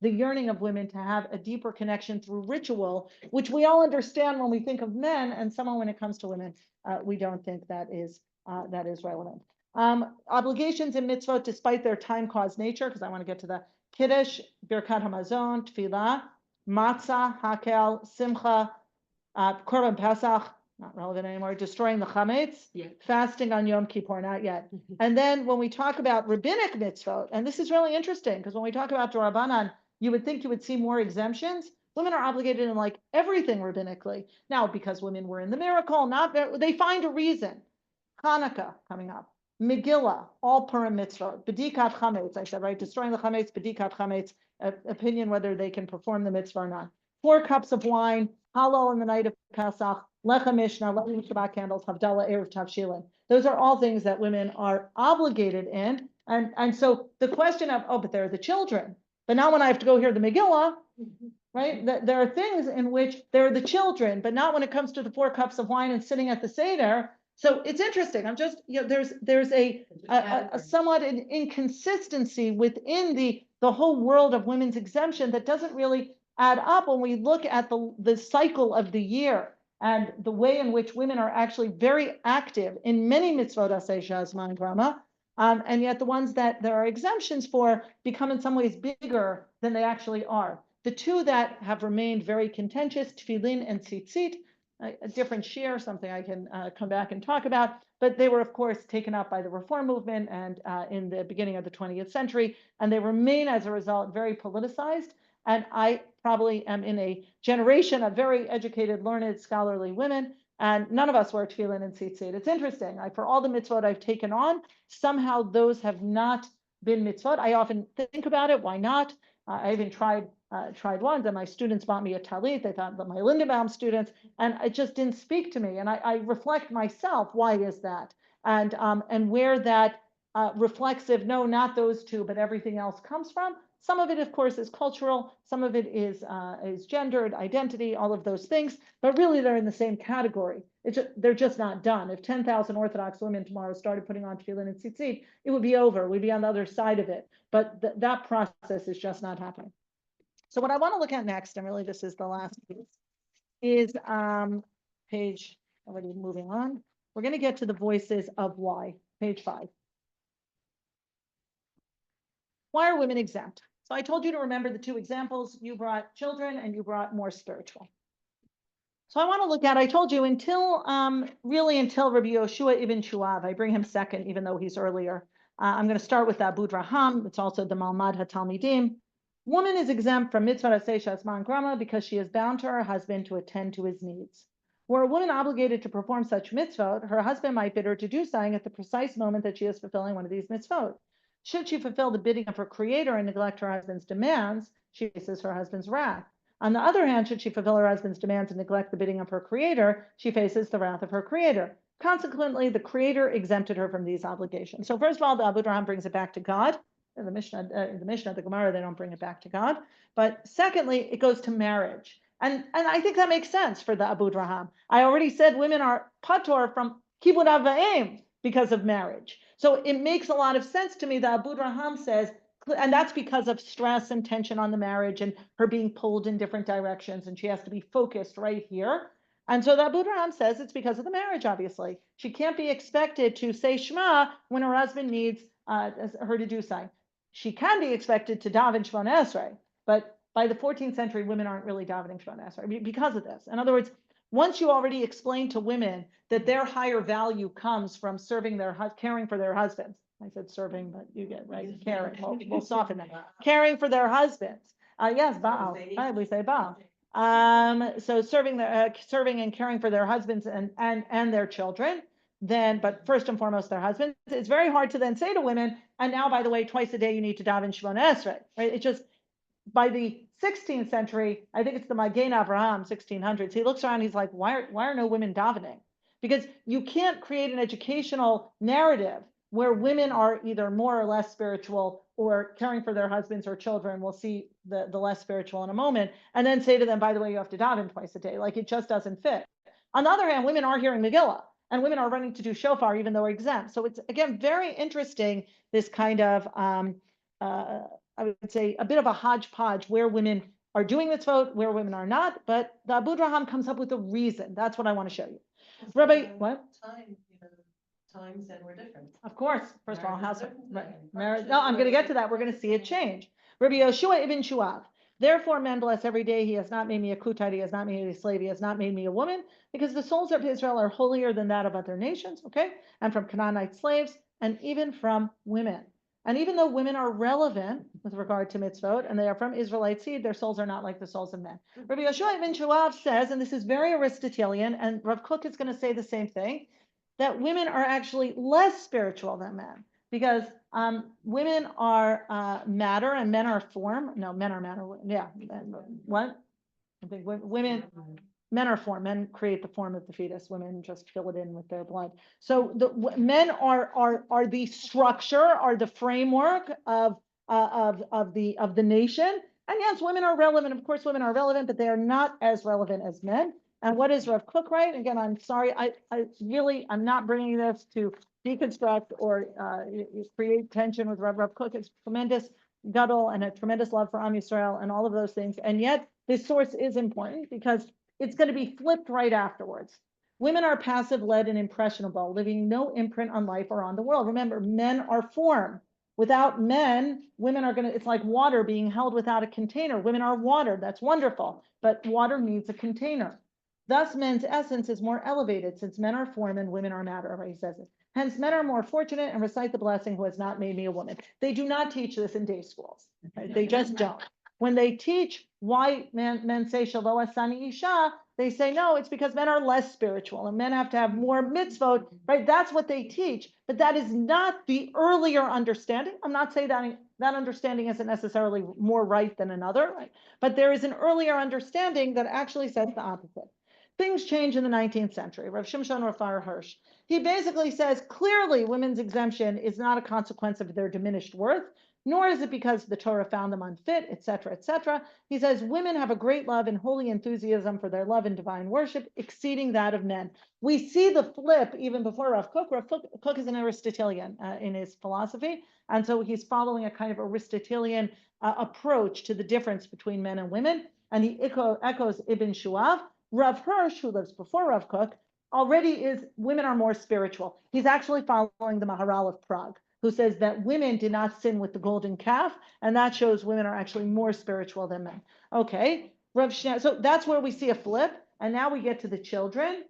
yearning of women to have a deeper connection through ritual, which we all understand when we think of men, and somehow when it comes to women, we don't think that is relevant. Obligations in mitzvot, despite their time-caused nature, because I want to get to the Kiddush, Birkat Hamazon, Tefillah, Matzah, Hakel, Simcha, Korban Pesach, not relevant anymore, destroying the chametz, fasting on Yom Kippur, not yet. And then when we talk about rabbinic mitzvot, and this is really interesting, because when we talk about Rabbanan, you would think you would see more exemptions. Women are obligated in everything rabbinically. Now, because women were in the miracle, they find a reason. Hanukkah coming up. Megillah, all Purim mitzvot. Bedikat chametz, I said, right? Destroying the chametz, bedikat chametz, opinion whether they can perform the mitzvah or not. 4 cups of wine, halal in the night of Pesach, lechem mishnah, lighting Shabbat candles, havdalah, erev tavshilin. Those are all things that women are obligated in. And so the question of, but they're the children. But now when I have to go hear the Megillah, right? There are things in which they're the children, but not when it comes to the 4 cups of wine and sitting at the Seder. So it's interesting. I'm just, there's a somewhat an inconsistency within the whole world of women's exemption that doesn't really add up when we look at the cycle of the year and the way in which women are actually very active in many mitzvot aseh shazman grama, and yet the ones that there are exemptions for become in some ways bigger than they actually are. The two that have remained very contentious, tefillin and tzitzit, a different share, something I can come back and talk about, but they were of course taken up by the reform movement and in the beginning of the 20th century, and they remain as a result very politicized. And I probably am in a generation of very educated, learned, scholarly women, and none of us wear tefillin and tzitzit. It's interesting. For all the mitzvot I've taken on, somehow those have not been mitzvot. I often think about it. Why not? I even tried once, and my students bought me a talit. They thought that my Lindenbaum students, and it just didn't speak to me. And I reflect myself. Why is that? And where that reflexive, no, not those two, but everything else comes from. Some of it, of course, is cultural. Some of it is gendered, identity, all of those things. But really, they're in the same category. They're just not done. If 10,000 Orthodox women tomorrow started putting on tefillin and tzitzit, it would be over. We'd be on the other side of it. But that process is just not happening. So what I want to look at next, and really this is the last piece, is page, already moving on. We're going to get to the voices of why, page 5. Why are women exempt? So I told you to remember the 2 examples. You brought children and you brought more spiritual. So I want to look at, I told you until Rabbi Yoshua ibn Shuav, I bring him second, even though he's earlier. I'm going to start with Abu Draham. It's also the Malmad HaTalmidim. Woman is exempt from mitzvah aseh shasman grama because she is bound to her husband to attend to his needs. Were a woman obligated to perform such mitzvot, her husband might bid her to do something at the precise moment that she is fulfilling one of these mitzvot. Should she fulfill the bidding of her creator and neglect her husband's demands, she faces her husband's wrath. On the other hand, should she fulfill her husband's demands and neglect the bidding of her creator, she faces the wrath of her creator. Consequently, the creator exempted her from these obligations. So first of all, the Abu Draham brings it back to God. In the Mishnah, the Gemara, they don't bring it back to God. But secondly, it goes to marriage. And I think that makes sense for the Abu Draham. I already said women are pator from kibud av va'em because of marriage. So it makes a lot of sense to me that Abu Draham says, and that's because of stress and tension on the marriage and her being pulled in different directions, and she has to be focused right here. And so the Abu Draham says it's because of the marriage, obviously. She can't be expected to say Shema when her husband needs her to do something. She can be expected to daven Shemona Esrei, but by the 14th century, women aren't really davening Shemona Esrei because of this. In other words, once you already explained to women that their higher value comes from caring for their husbands. I said serving, but you get right. Caring. We'll soften that. Caring for their husbands. Yes, Baal. Right, we say Baal. So serving and caring for their husbands and their children. Then, but first and foremost, their husbands. It's very hard to then say to women, and now, by the way, twice a day you need to daven Shemona Esrei. Right? It just by the 16th century, I think it's the Magen Avraham, 1600s. He looks around, he's like, why are no women davening? Because you can't create an educational narrative where women are either more or less spiritual or caring for their husbands or children. We'll see the less spiritual in a moment, and then say to them, by the way, you have to daven twice a day. Like, it just doesn't fit. On the other hand, women are hearing Megillah, and women are running to do shofar even though they're exempt. So it's, again, very interesting, this kind of I would say a bit of a hodgepodge where women are doing this vote, where women are not, but the Abu Draham comes up with a reason. That's what I want to show you. Rabbi, what? Times then were different. Of course. First of all, Marriage how's is different right, then. marriage? No, I'm going to get to that. We're going to see it change. Rabbi Yoshua ibn Shuav. Therefore, men bless every day. He has not made me a kutite. He has not made me a slave. He has not made me a woman, because the souls of Israel are holier than that of other nations. Okay, and from Canaanite slaves, and even from women. And even though women are relevant with regard to mitzvot, and they are from Israelite seed, their souls are not like the souls of men. Rabbi Yoshua ibn Shuav says, and this is very Aristotelian, and Rav Kook is going to say the same thing, that women are actually less spiritual than men, because women are matter and men are form. No, men are matter. Yeah, what? I think women. Men are form. Men create the form of the fetus. Women just fill it in with their blood. So men are the structure, are the framework of the nation. And yes, women are relevant. Of course, women are relevant, but they are not as relevant as men. And what is Rav Kook right? Again, I'm sorry. I'm not bringing this to deconstruct or create tension with Rav Kook. It's tremendous gadol and a tremendous love for Am Yisrael and all of those things. And yet, this source is important because it's going to be flipped right afterwards. Women are passive, led, and impressionable, leaving no imprint on life or on the world. Remember, men are form. Without men, women are going to, it's like water being held without a container. Women are water. That's wonderful. But water needs a container. Thus, men's essence is more elevated, since men are form and women are matter, he says it. Hence, men are more fortunate and recite the blessing, who has not made me a woman. They do not teach this in day schools. Right? They just don't. When they teach why men say Shelo Asani Isha, they say no, it's because men are less spiritual and men have to have more mitzvot, right? That's what they teach, but that is not the earlier understanding. I'm not saying that understanding isn't necessarily more right than another, right? But there is an earlier understanding that actually says the opposite. Things change in the 19th century. Rav Shimshon Rafar Hirsch, he basically says clearly women's exemption is not a consequence of their diminished worth, nor is it because the Torah found them unfit, etc., etc. He says women have a great love and holy enthusiasm for their love and divine worship, exceeding that of men. We see the flip even before Rav Kook. Rav Kook is an Aristotelian in his philosophy, and so he's following a kind of Aristotelian approach to the difference between men and women, and he echoes Ibn Shuav. Rav Hirsch, who lives before Rav Kook, already is women are more spiritual. He's actually following the Maharal of Prague, who says that women did not sin with the golden calf, and that shows women are actually more spiritual than men. Okay, so that's where we see a flip, and now we get to the children.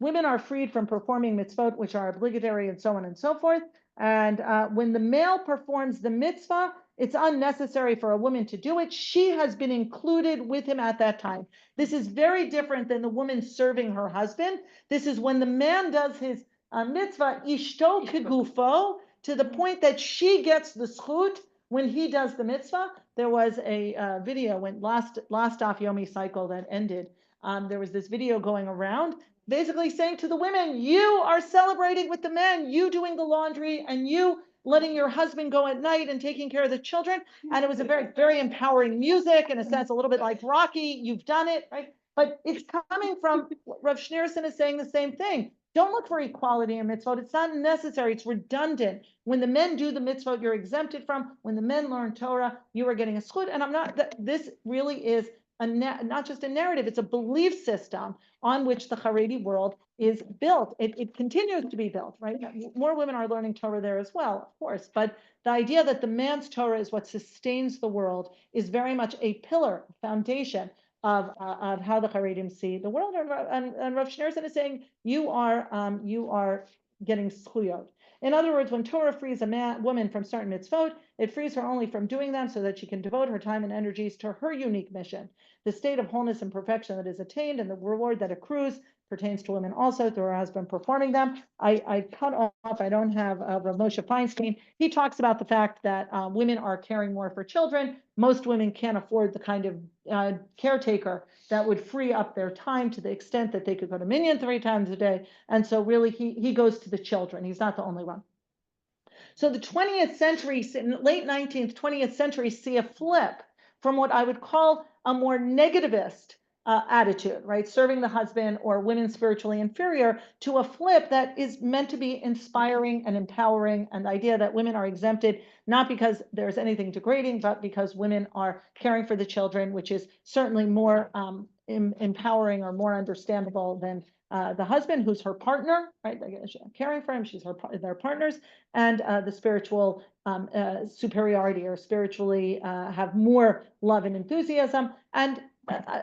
Women are freed from performing mitzvot, which are obligatory, and so on and so forth. And when the male performs the mitzvah, it's unnecessary for a woman to do it. She has been included with him at that time. This is very different than the woman serving her husband. This is when the man does his mitzvah, ishto kegufo, to the point that she gets the zchut when he does the mitzvah. There was a video when last Daf Yomi cycle that ended. There was this video going around basically saying to the women, you are celebrating with the men, you doing the laundry and you letting your husband go at night and taking care of the children. And it was a very, very empowering music, in a sense, a little bit like Rocky, you've done it, right? But it's coming from, Rav Schneerson is saying the same thing. Don't look for equality in mitzvot. It's not necessary. It's redundant. When the men do the mitzvot, you're exempted from. When the men learn Torah, you are getting a zchut. And I'm not, this really is not just a narrative, it's a belief system on which the Haredi world is built. It continues to be built, right? More women are learning Torah there as well, of course, but the idea that the man's Torah is what sustains the world is very much a pillar, foundation of how the Haredim see the world. And Rav Schneerson is saying, you are getting zchuyot. In other words, when Torah frees a woman from certain mitzvot, it frees her only from doing them so that she can devote her time and energies to her unique mission. The state of wholeness and perfection that is attained and the reward that accrues pertains to women also through her husband performing them. I cut off, I don't have Rav Moshe Feinstein. He talks about the fact that women are caring more for children. Most women can't afford the kind of caretaker that would free up their time to the extent that they could go to Minyan 3 times a day. And so really he goes to the children. He's not the only one. So the 20th century, late 19th, 20th century see a flip from what I would call a more negativist attitude, right? Serving the husband or women spiritually inferior, to a flip that is meant to be inspiring and empowering, and the idea that women are exempted, not because there's anything degrading, but because women are caring for the children, which is certainly more empowering or more understandable than the husband, who's her partner, right? Caring for him, she's their partners, and the spiritual superiority, or spiritually have more love and enthusiasm. And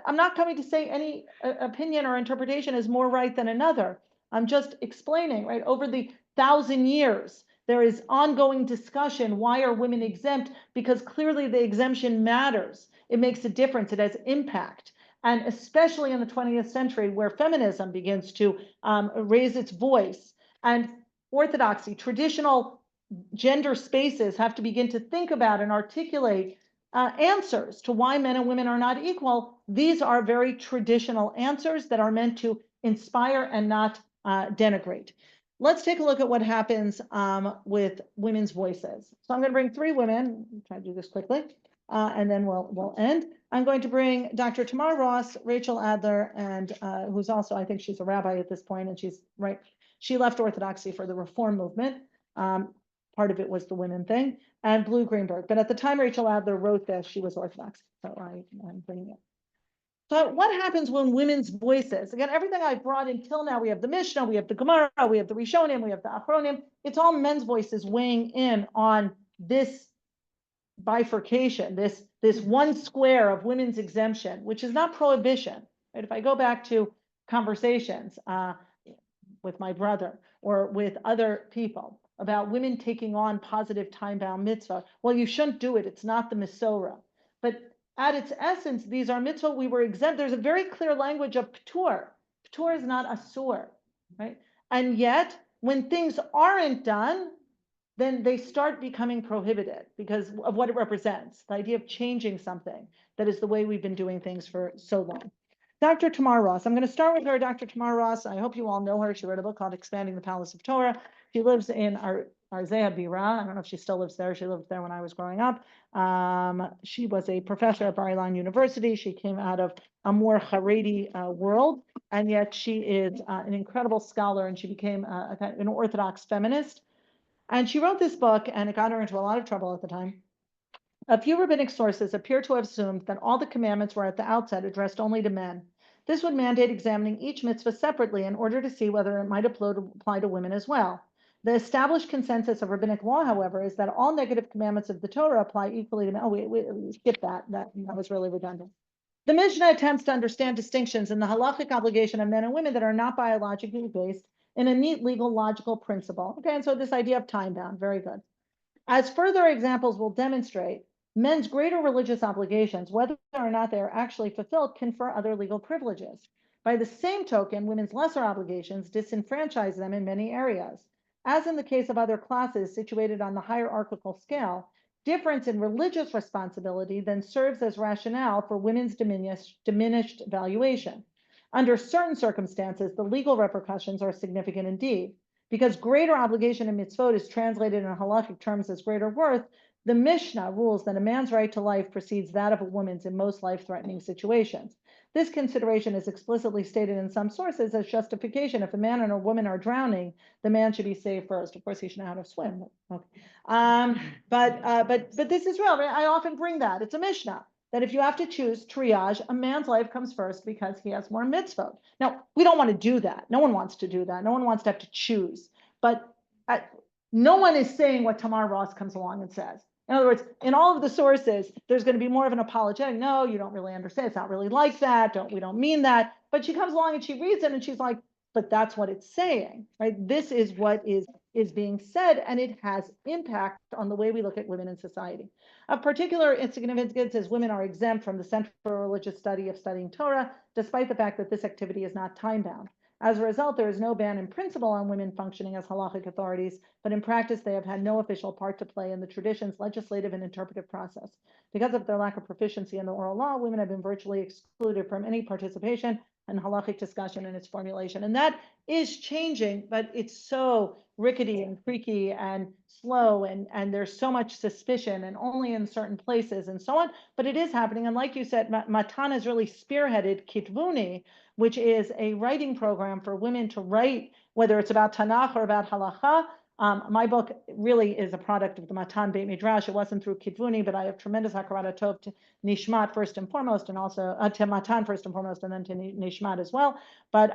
I'm not coming to say any opinion or interpretation is more right than another. I'm just explaining, right? Over the 1,000 years, there is ongoing discussion. Why are women exempt? Because clearly the exemption matters. It makes a difference. It has impact. And especially in the 20th century, where feminism begins to raise its voice, and orthodoxy, traditional gender spaces have to begin to think about and articulate answers to why men and women are not equal. These are very traditional answers that are meant to inspire and not denigrate. Let's take a look at what happens with women's voices. So I'm going to bring 3 women. I'll try to do this quickly, and then we'll end. I'm going to bring Dr. Tamar Ross, Rachel Adler, and who's also, I think she's a rabbi at this point, and she left Orthodoxy for the Reform movement. Part of it was the women thing, and Blue Greenberg. But at the time Rachel Adler wrote this, she was Orthodox. So I'm bringing it. So what happens when women's voices, again, everything I've brought until now, we have the Mishnah, we have the Gemara, we have the Rishonim, we have the Achronim, it's all men's voices weighing in on this bifurcation, this one square of women's exemption, which is not prohibition, right? If I go back to conversations with my brother or with other people about women taking on positive time-bound mitzvah, well, you shouldn't do it. It's not the Mesorah. But at its essence, these are mitzvah we were exempt. There's a very clear language of p'tur. P'tur is not asur, right? And yet, when things aren't done, then they start becoming prohibited because of what it represents, the idea of changing something that is the way we've been doing things for so long. Dr. Tamar Ross, I'm going to start with her. Dr. Tamar Ross, I hope you all know her. She wrote a book called Expanding the Palace of Torah. She lives in our Arzea Bira. I don't know if she still lives there. She lived there when I was growing up. She was a professor at Bar Ilan University. She came out of a more Haredi world, and yet she is an incredible scholar, and she became an Orthodox feminist. And she wrote this book, and it got her into a lot of trouble at the time. A few rabbinic sources appear to have assumed that all the commandments were at the outset addressed only to men. This would mandate examining each mitzvah separately in order to see whether it might apply to women as well. The established consensus of rabbinic law, however, is that all negative commandments of the Torah apply equally to men. Oh, we skipped that. That was really redundant. The Mishnah attempts to understand distinctions in the halachic obligation of men and women that are not biologically based in a neat legal logical principle. Okay, and so this idea of time bound, very good. As further examples will demonstrate, men's greater religious obligations, whether or not they are actually fulfilled, confer other legal privileges. By the same token, women's lesser obligations disenfranchise them in many areas. As in the case of other classes situated on the hierarchical scale, difference in religious responsibility then serves as rationale for women's diminished valuation. Under certain circumstances, the legal repercussions are significant indeed. Because greater obligation in mitzvot is translated in halachic terms as greater worth, the Mishnah rules that a man's right to life precedes that of a woman's in most life-threatening situations. This consideration is explicitly stated in some sources as justification. If a man and a woman are drowning, the man should be saved first. Of course, he should know how to swim. Okay. But this is real. I often bring that. It's a Mishnah that if you have to choose triage, a man's life comes first because he has more mitzvot. Now, we don't want to do that. No one wants to do that. No one wants to have to choose. But no one is saying what Tamar Ross comes along and says. In other words, in all of the sources, there's going to be more of an apologetic. No, you don't really understand. It's not really like that. We don't mean that. But she comes along and she reads it and she's like, but that's what it's saying, right? This is what is being said, and it has impact on the way we look at women in society. Of particular significance is women are exempt from the central religious study of studying Torah, despite the fact that this activity is not time-bound. As a result, there is no ban in principle on women functioning as halachic authorities, but in practice, they have had no official part to play in the tradition's legislative and interpretive process. Because of their lack of proficiency in the oral law, women have been virtually excluded from any participation in halachic discussion and its formulation. And that is changing, but it's so rickety and creaky and slow, and there's so much suspicion and only in certain places and so on, but it is happening. And like you said, Matan has really spearheaded Kitvuni, which is a writing program for women to write, whether it's about Tanakh or about halacha. My book really is a product of the Matan Beit Midrash. It wasn't through Kitvuni, but I have tremendous hakarat tov to Nishmat first and foremost, and also to Matan first and foremost, and then to Nishmat as well. But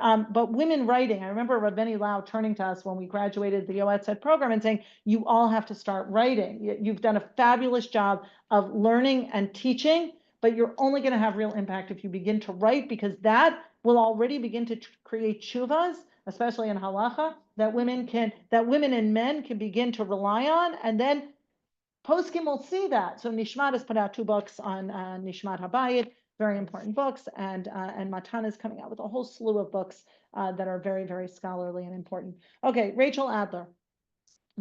women writing, I remember Rabbanit Lau turning to us when we graduated the Yoetzet program and saying, you all have to start writing. You've done a fabulous job of learning and teaching, but you're only going to have real impact if you begin to write, because that will already begin to create tshuvas, especially in halacha, that women and men can begin to rely on, and then poskim will see that. So Nishmat has put out 2 books on Nishmat Habayit, very important books, and Matan is coming out with a whole slew of books that are very, very scholarly and important. Okay, Rachel Adler,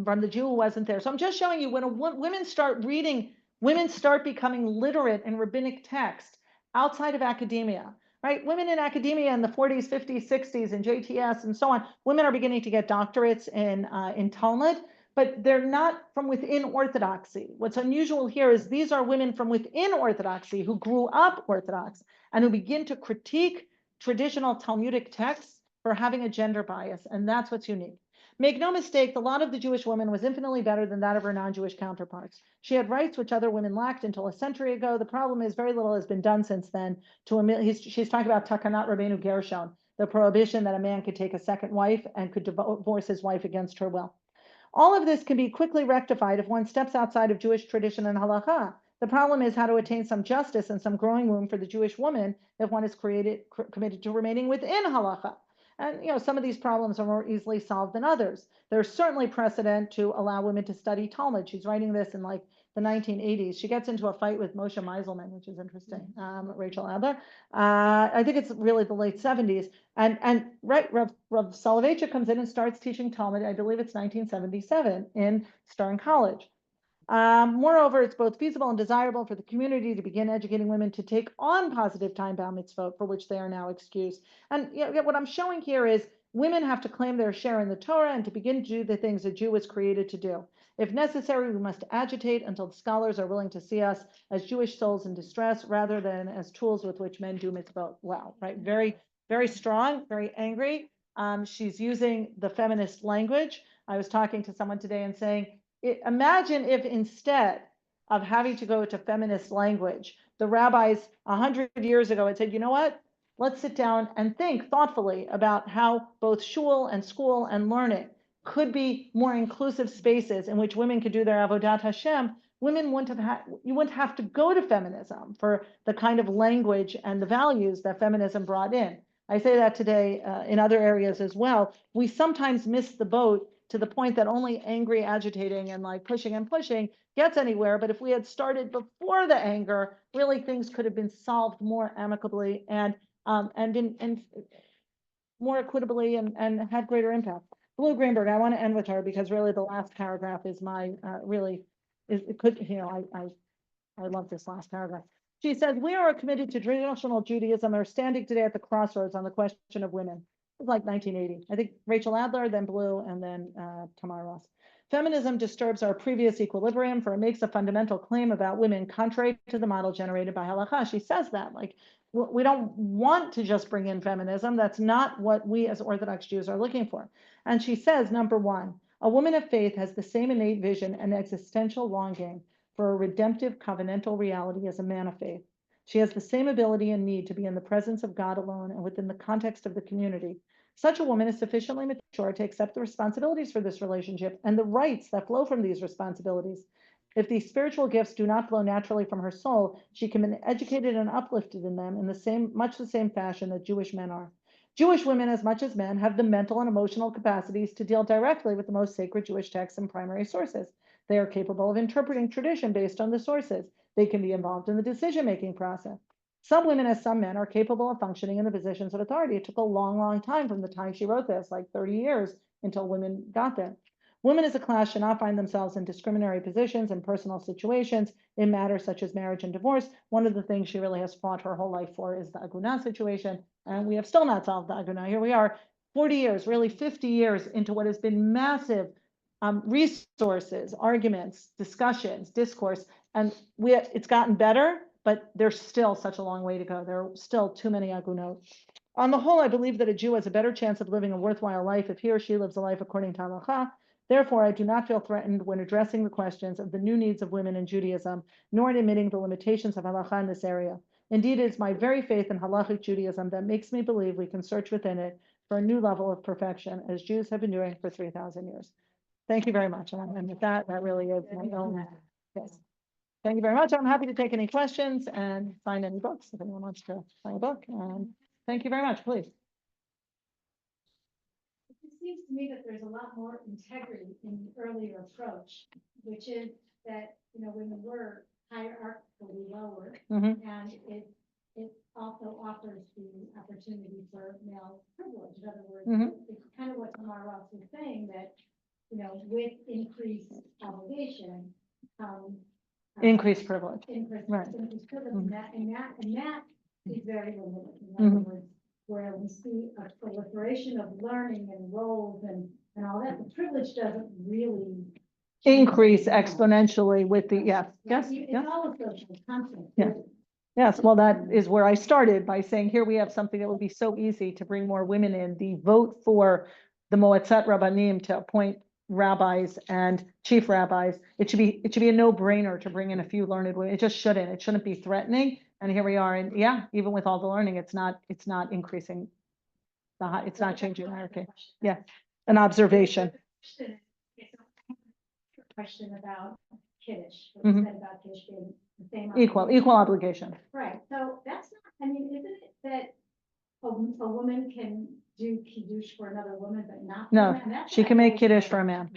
from the Jew who wasn't there. So I'm just showing you when women start reading, women start becoming literate in rabbinic text outside of academia. Right? Women in academia in the 40s, 50s, 60s, and JTS and so on, women are beginning to get doctorates in Talmud, but they're not from within Orthodoxy. What's unusual here is these are women from within Orthodoxy who grew up Orthodox and who begin to critique traditional Talmudic texts for having a gender bias, and that's what's unique. Make no mistake, the lot of the Jewish woman was infinitely better than that of her non-Jewish counterparts. She had rights which other women lacked until a century ago. The problem is very little has been done since then. She's talking about Takanat Rabbeinu Gershon, the prohibition that a man could take a second wife and could divorce his wife against her will. All of this can be quickly rectified if one steps outside of Jewish tradition and halacha. The problem is how to attain some justice and some growing room for the Jewish woman if one is committed to remaining within halacha. And some of these problems are more easily solved than others. There's certainly precedent to allow women to study Talmud. She's writing this in like the 1980s. She gets into a fight with Moshe Meiselman, which is interesting. Rachel Adler. I think it's really the late 70s. And Rav Soloveitchik comes in and starts teaching Talmud. I believe it's 1977 in Stern College. Moreover, it's both feasible and desirable for the community to begin educating women to take on positive time-bound mitzvot for which they are now excused. And what I'm showing here is women have to claim their share in the Torah and to begin to do the things a Jew was created to do. If necessary, we must agitate until the scholars are willing to see us as Jewish souls in distress rather than as tools with which men do mitzvot. Wow, right? Very, very strong, very angry. She's using the feminist language. I was talking to someone today and saying, imagine if instead of having to go to feminist language, the rabbis 100 years ago had said, you know what? Let's sit down and think thoughtfully about how both shul and school and learning could be more inclusive spaces in which women could do their avodat Hashem. Women you wouldn't have to go to feminism for the kind of language and the values that feminism brought in. I say that today in other areas as well. We sometimes miss the boat to the point that only angry, agitating, and like pushing and pushing gets anywhere. But if we had started before the anger, really things could have been solved more amicably and more equitably and had greater impact. Blue Greenberg, I want to end with her because really the last paragraph is my I love this last paragraph. She says, we are committed to traditional Judaism and are standing today at the crossroads on the question of women. It's like 1980. I think Rachel Adler, then Blue, and then Tamar Ross. Feminism disturbs our previous equilibrium, for it makes a fundamental claim about women contrary to the model generated by halakha. She says that, like, we don't want to just bring in feminism. That's not what we as Orthodox Jews are looking for. And she says, number one, a woman of faith has the same innate vision and existential longing for a redemptive covenantal reality as a man of faith. She has the same ability and need to be in the presence of God alone and within the context of the community. Such a woman is sufficiently mature to accept the responsibilities for this relationship and the rights that flow from these responsibilities. If these spiritual gifts do not flow naturally from her soul, she can be educated and uplifted in them in much the same fashion that Jewish men are. Jewish women, as much as men, have the mental and emotional capacities to deal directly with the most sacred Jewish texts and primary sources. They are capable of interpreting tradition based on the sources. They can be involved in the decision-making process. Some women, as some men, are capable of functioning in the positions of authority. It took a long, long time from the time she wrote this, like 30 years, until women got there. Women as a class should not find themselves in discriminatory positions in personal situations in matters such as marriage and divorce. One of the things she really has fought her whole life for is the aguna situation, and we have still not solved the aguna. Here we are, 40 years, really 50 years into what has been massive resources, arguments, discussions, discourse, and it's gotten better, but there's still such a long way to go. There are still too many agunot. On the whole, I believe that a Jew has a better chance of living a worthwhile life if he or she lives a life according to halakha. Therefore, I do not feel threatened when addressing the questions of the new needs of women in Judaism, nor in admitting the limitations of halakha in this area. Indeed, it is my very faith in halachic Judaism that makes me believe we can search within it for a new level of perfection, as Jews have been doing for 3,000 years. Thank you very much. And with that really is my own. Yes. Thank you very much. I'm happy to take any questions and find any books if anyone wants to find a book. And thank you very much, please. It seems to me that there's a lot more integrity in the earlier approach, which is that, women were hierarchically lower, and it also offers the opportunity for male privilege. In other words, it's kind of what Tamar Ross was saying, that, with increased obligation, increased privilege. Increased privilege, and that is very limited. In other words, where we see a proliferation of learning and roles and all that, the privilege doesn't really increase exponentially with the yes. It's all a social concept. Yes, well, that is where I started by saying here we have something that would be so easy to bring more women in. The vote for the Moatzat Rabbanim to appoint rabbis and chief rabbis, it should be a no-brainer to bring in a few learned women. It shouldn't be threatening. And here we are, and even with all the learning, it's not increasing it's not changing hierarchy. Yeah, an observation. Question about Kiddush, what you said about Kiddush being the same Equal obligation. Right, so that's not, isn't it that a woman can do Kiddush for another woman, but not for no, a man? she can make Kiddush for a man.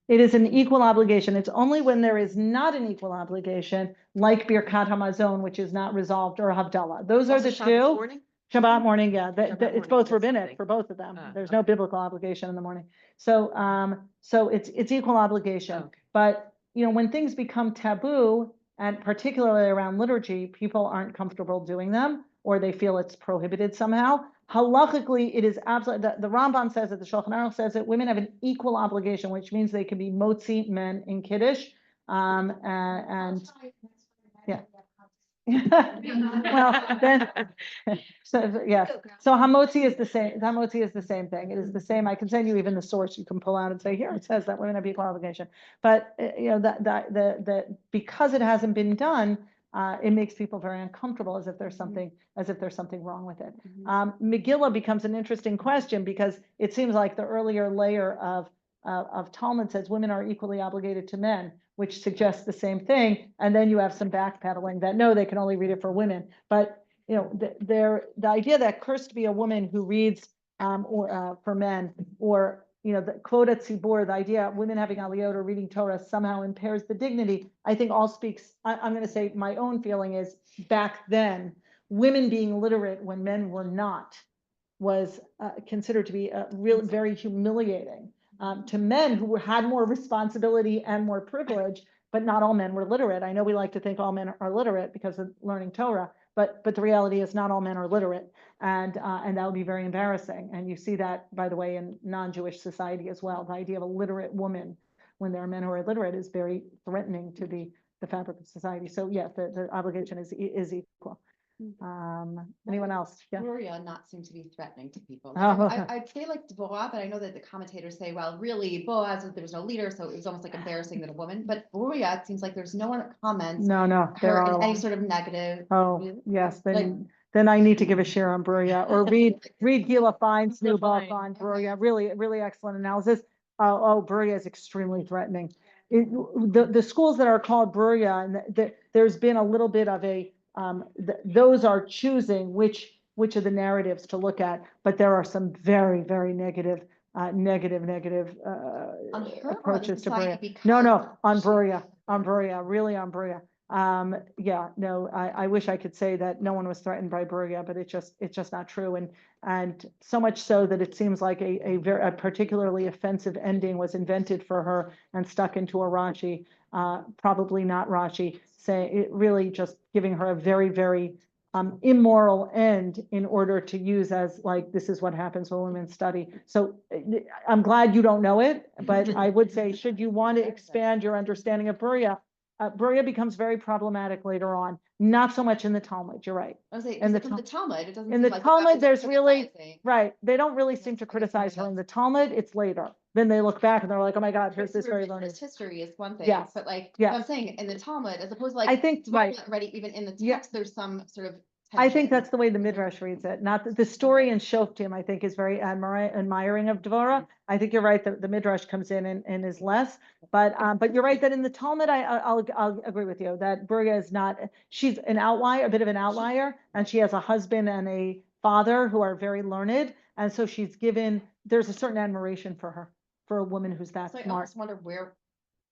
It is an equal obligation. It's only when there is not an equal obligation, like Birkat Hamazon, which is not resolved, or Havdalah. Those are the two. Morning? Shabbat morning, yeah. Shabbat It's both morning, rabbinic for both of them. There's okay. no biblical obligation in the morning. So it's equal obligation. Okay. But when things become taboo, and particularly around liturgy, people aren't comfortable doing them, or they feel it's prohibited somehow. halachically, it is absolutely, the Rambam says it, the Shulchan Aruch says it, women have an equal obligation, which means they can be motzi men in Kiddush. And yeah. Well, then, so, yeah, so hamotzi is the same, hamotzi is the same thing, it is the same, I can send you even the source, you can pull out and say, here, it says that women have equal obligation. But, because it hasn't been done, it makes people very uncomfortable, as if there's something wrong with it. Megillah becomes an interesting question, because it seems like the earlier layer of Talmud says women are equally obligated to men, which suggests the same thing. And then you have some backpedaling that no, they can only read it for women. But the idea that cursed be a woman who reads or for men, or the quota tzibur, the idea women having aliyot or reading Torah somehow impairs the dignity, I think all speaks. I'm going to say my own feeling is, back then, women being literate when men were not was considered to be really very humiliating. To men who had more responsibility and more privilege, but not all men were literate. I know we like to think all men are literate because of learning Torah, but the reality is not all men are literate, and that would be very embarrassing. And you see that, by the way, in non-Jewish society as well. The idea of a literate woman when there are men who are illiterate is very threatening to the fabric of society. So yes, the obligation is equal. Anyone else? Yeah. Bruria not seem to be threatening to people. Oh. I'd say like Deborah, but I know that the commentators say, well, really, Boaz, there was no leader, so it was almost like embarrassing that a woman. But Bruria, it seems like there's no one that comments No, there her are in any sort of negative. Oh, yes, then I need to give a share on Bruria, or read Gila Fine's new book on Bruria. Really excellent analysis. Bruria is extremely threatening. The schools that are called Bruria, and there's been a little bit of a those are choosing which of the narratives to look at, but there are some very negative approaches to Bruria. No, on Bruria, really on Bruria. I wish I could say that no one was threatened by Bruria, but it's just not true. And so much so that it seems like a particularly offensive ending was invented for her and stuck into a Rashi, probably not Rashi, say it really just giving her a very immoral end in order to use as like, this is what happens when women study. So I'm glad you don't know it, but I would say, should you want to expand your understanding of Bruria, Bruria becomes very problematic later on, not so much in the Talmud, you're right. I was saying, In the from the Talmud, it doesn't In seem the like Talmud, that there's was really, criticizing. right, they don't really seem to criticize her in the Talmud, it's later. Then they look back and they're like, oh my God, here's this very learned. Revisionist history is one thing, Yes. but like, Yes. I'm saying in the Talmud, as opposed to like, I think, right. already even in the text, Yeah. there's some sort of. I think tension. that's the way the Midrash reads it. Not the story in Shoftim, I think, is very admiring of Devorah. I think you're right that the Midrash comes in and is less, but you're right that in the Talmud, I'll agree with you that Bruria is not. She's an outlier, a bit of an outlier, and she has a husband and a father who are very learned, and so she's given. There's a certain admiration for her, for a woman who's that So I smart. almost wonder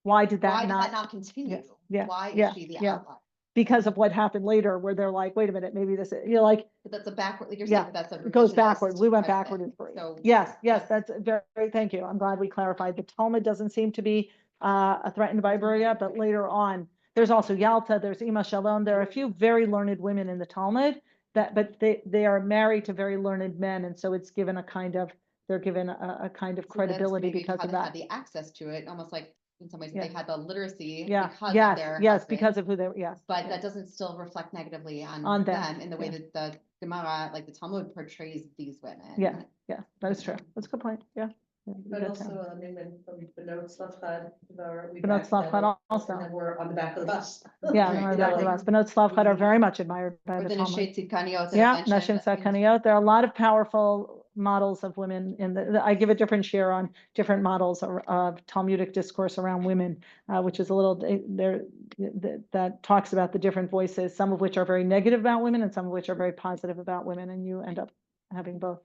Why did that not continue? Yeah. Why Yeah. is she the Yeah. outlier? Because of what happened later, where they're like, wait a minute, maybe this is, like, But that's a backward, like you're Yeah, saying, that's a. it goes revisionist backwards. We went backward precedent. in Bruria. So. Yes, that's very, thank you. I'm glad we clarified. The Talmud doesn't seem to be threatened by Bruria, but later on, there's also Yalta, there's Ima Shalom. There are a few very learned women in the Talmud but they are married to very learned men, and so it's given they're given a kind of So that's credibility maybe because how of they that. had the access to it, almost like in some ways Yeah. they had the literacy Yeah, because of yes, their yes, husband, because of who they were, yes. but yeah. that doesn't still reflect negatively on On them, them in the way yeah. that the Gemara, like the Talmud, portrays these women. Yeah, that is true. That's a good point, yeah. But Good also, time. I mean, from Benot Slavchad, Benot Slavchad also. and then we're on the back of the bus. Yeah, Right. on the back of the bus. Benot Slavchad are very much admired by Or the the Talmud. Neshei Tzidkaniot that Yeah, I mentioned. Nashim Tzidkaniot. There are a lot of powerful models of women I give a different share on different models of Talmudic discourse around women, which is a little that talks about the different voices, some of which are very negative about women and some of which are very positive about women, and you end up having both.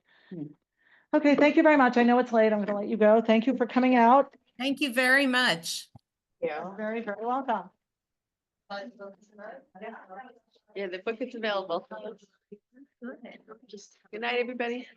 Okay, thank you very much. I know it's late. I'm going to let you go. Thank you for coming out. Thank you very much. You're very welcome. Yeah, the book is available. Good night, everybody.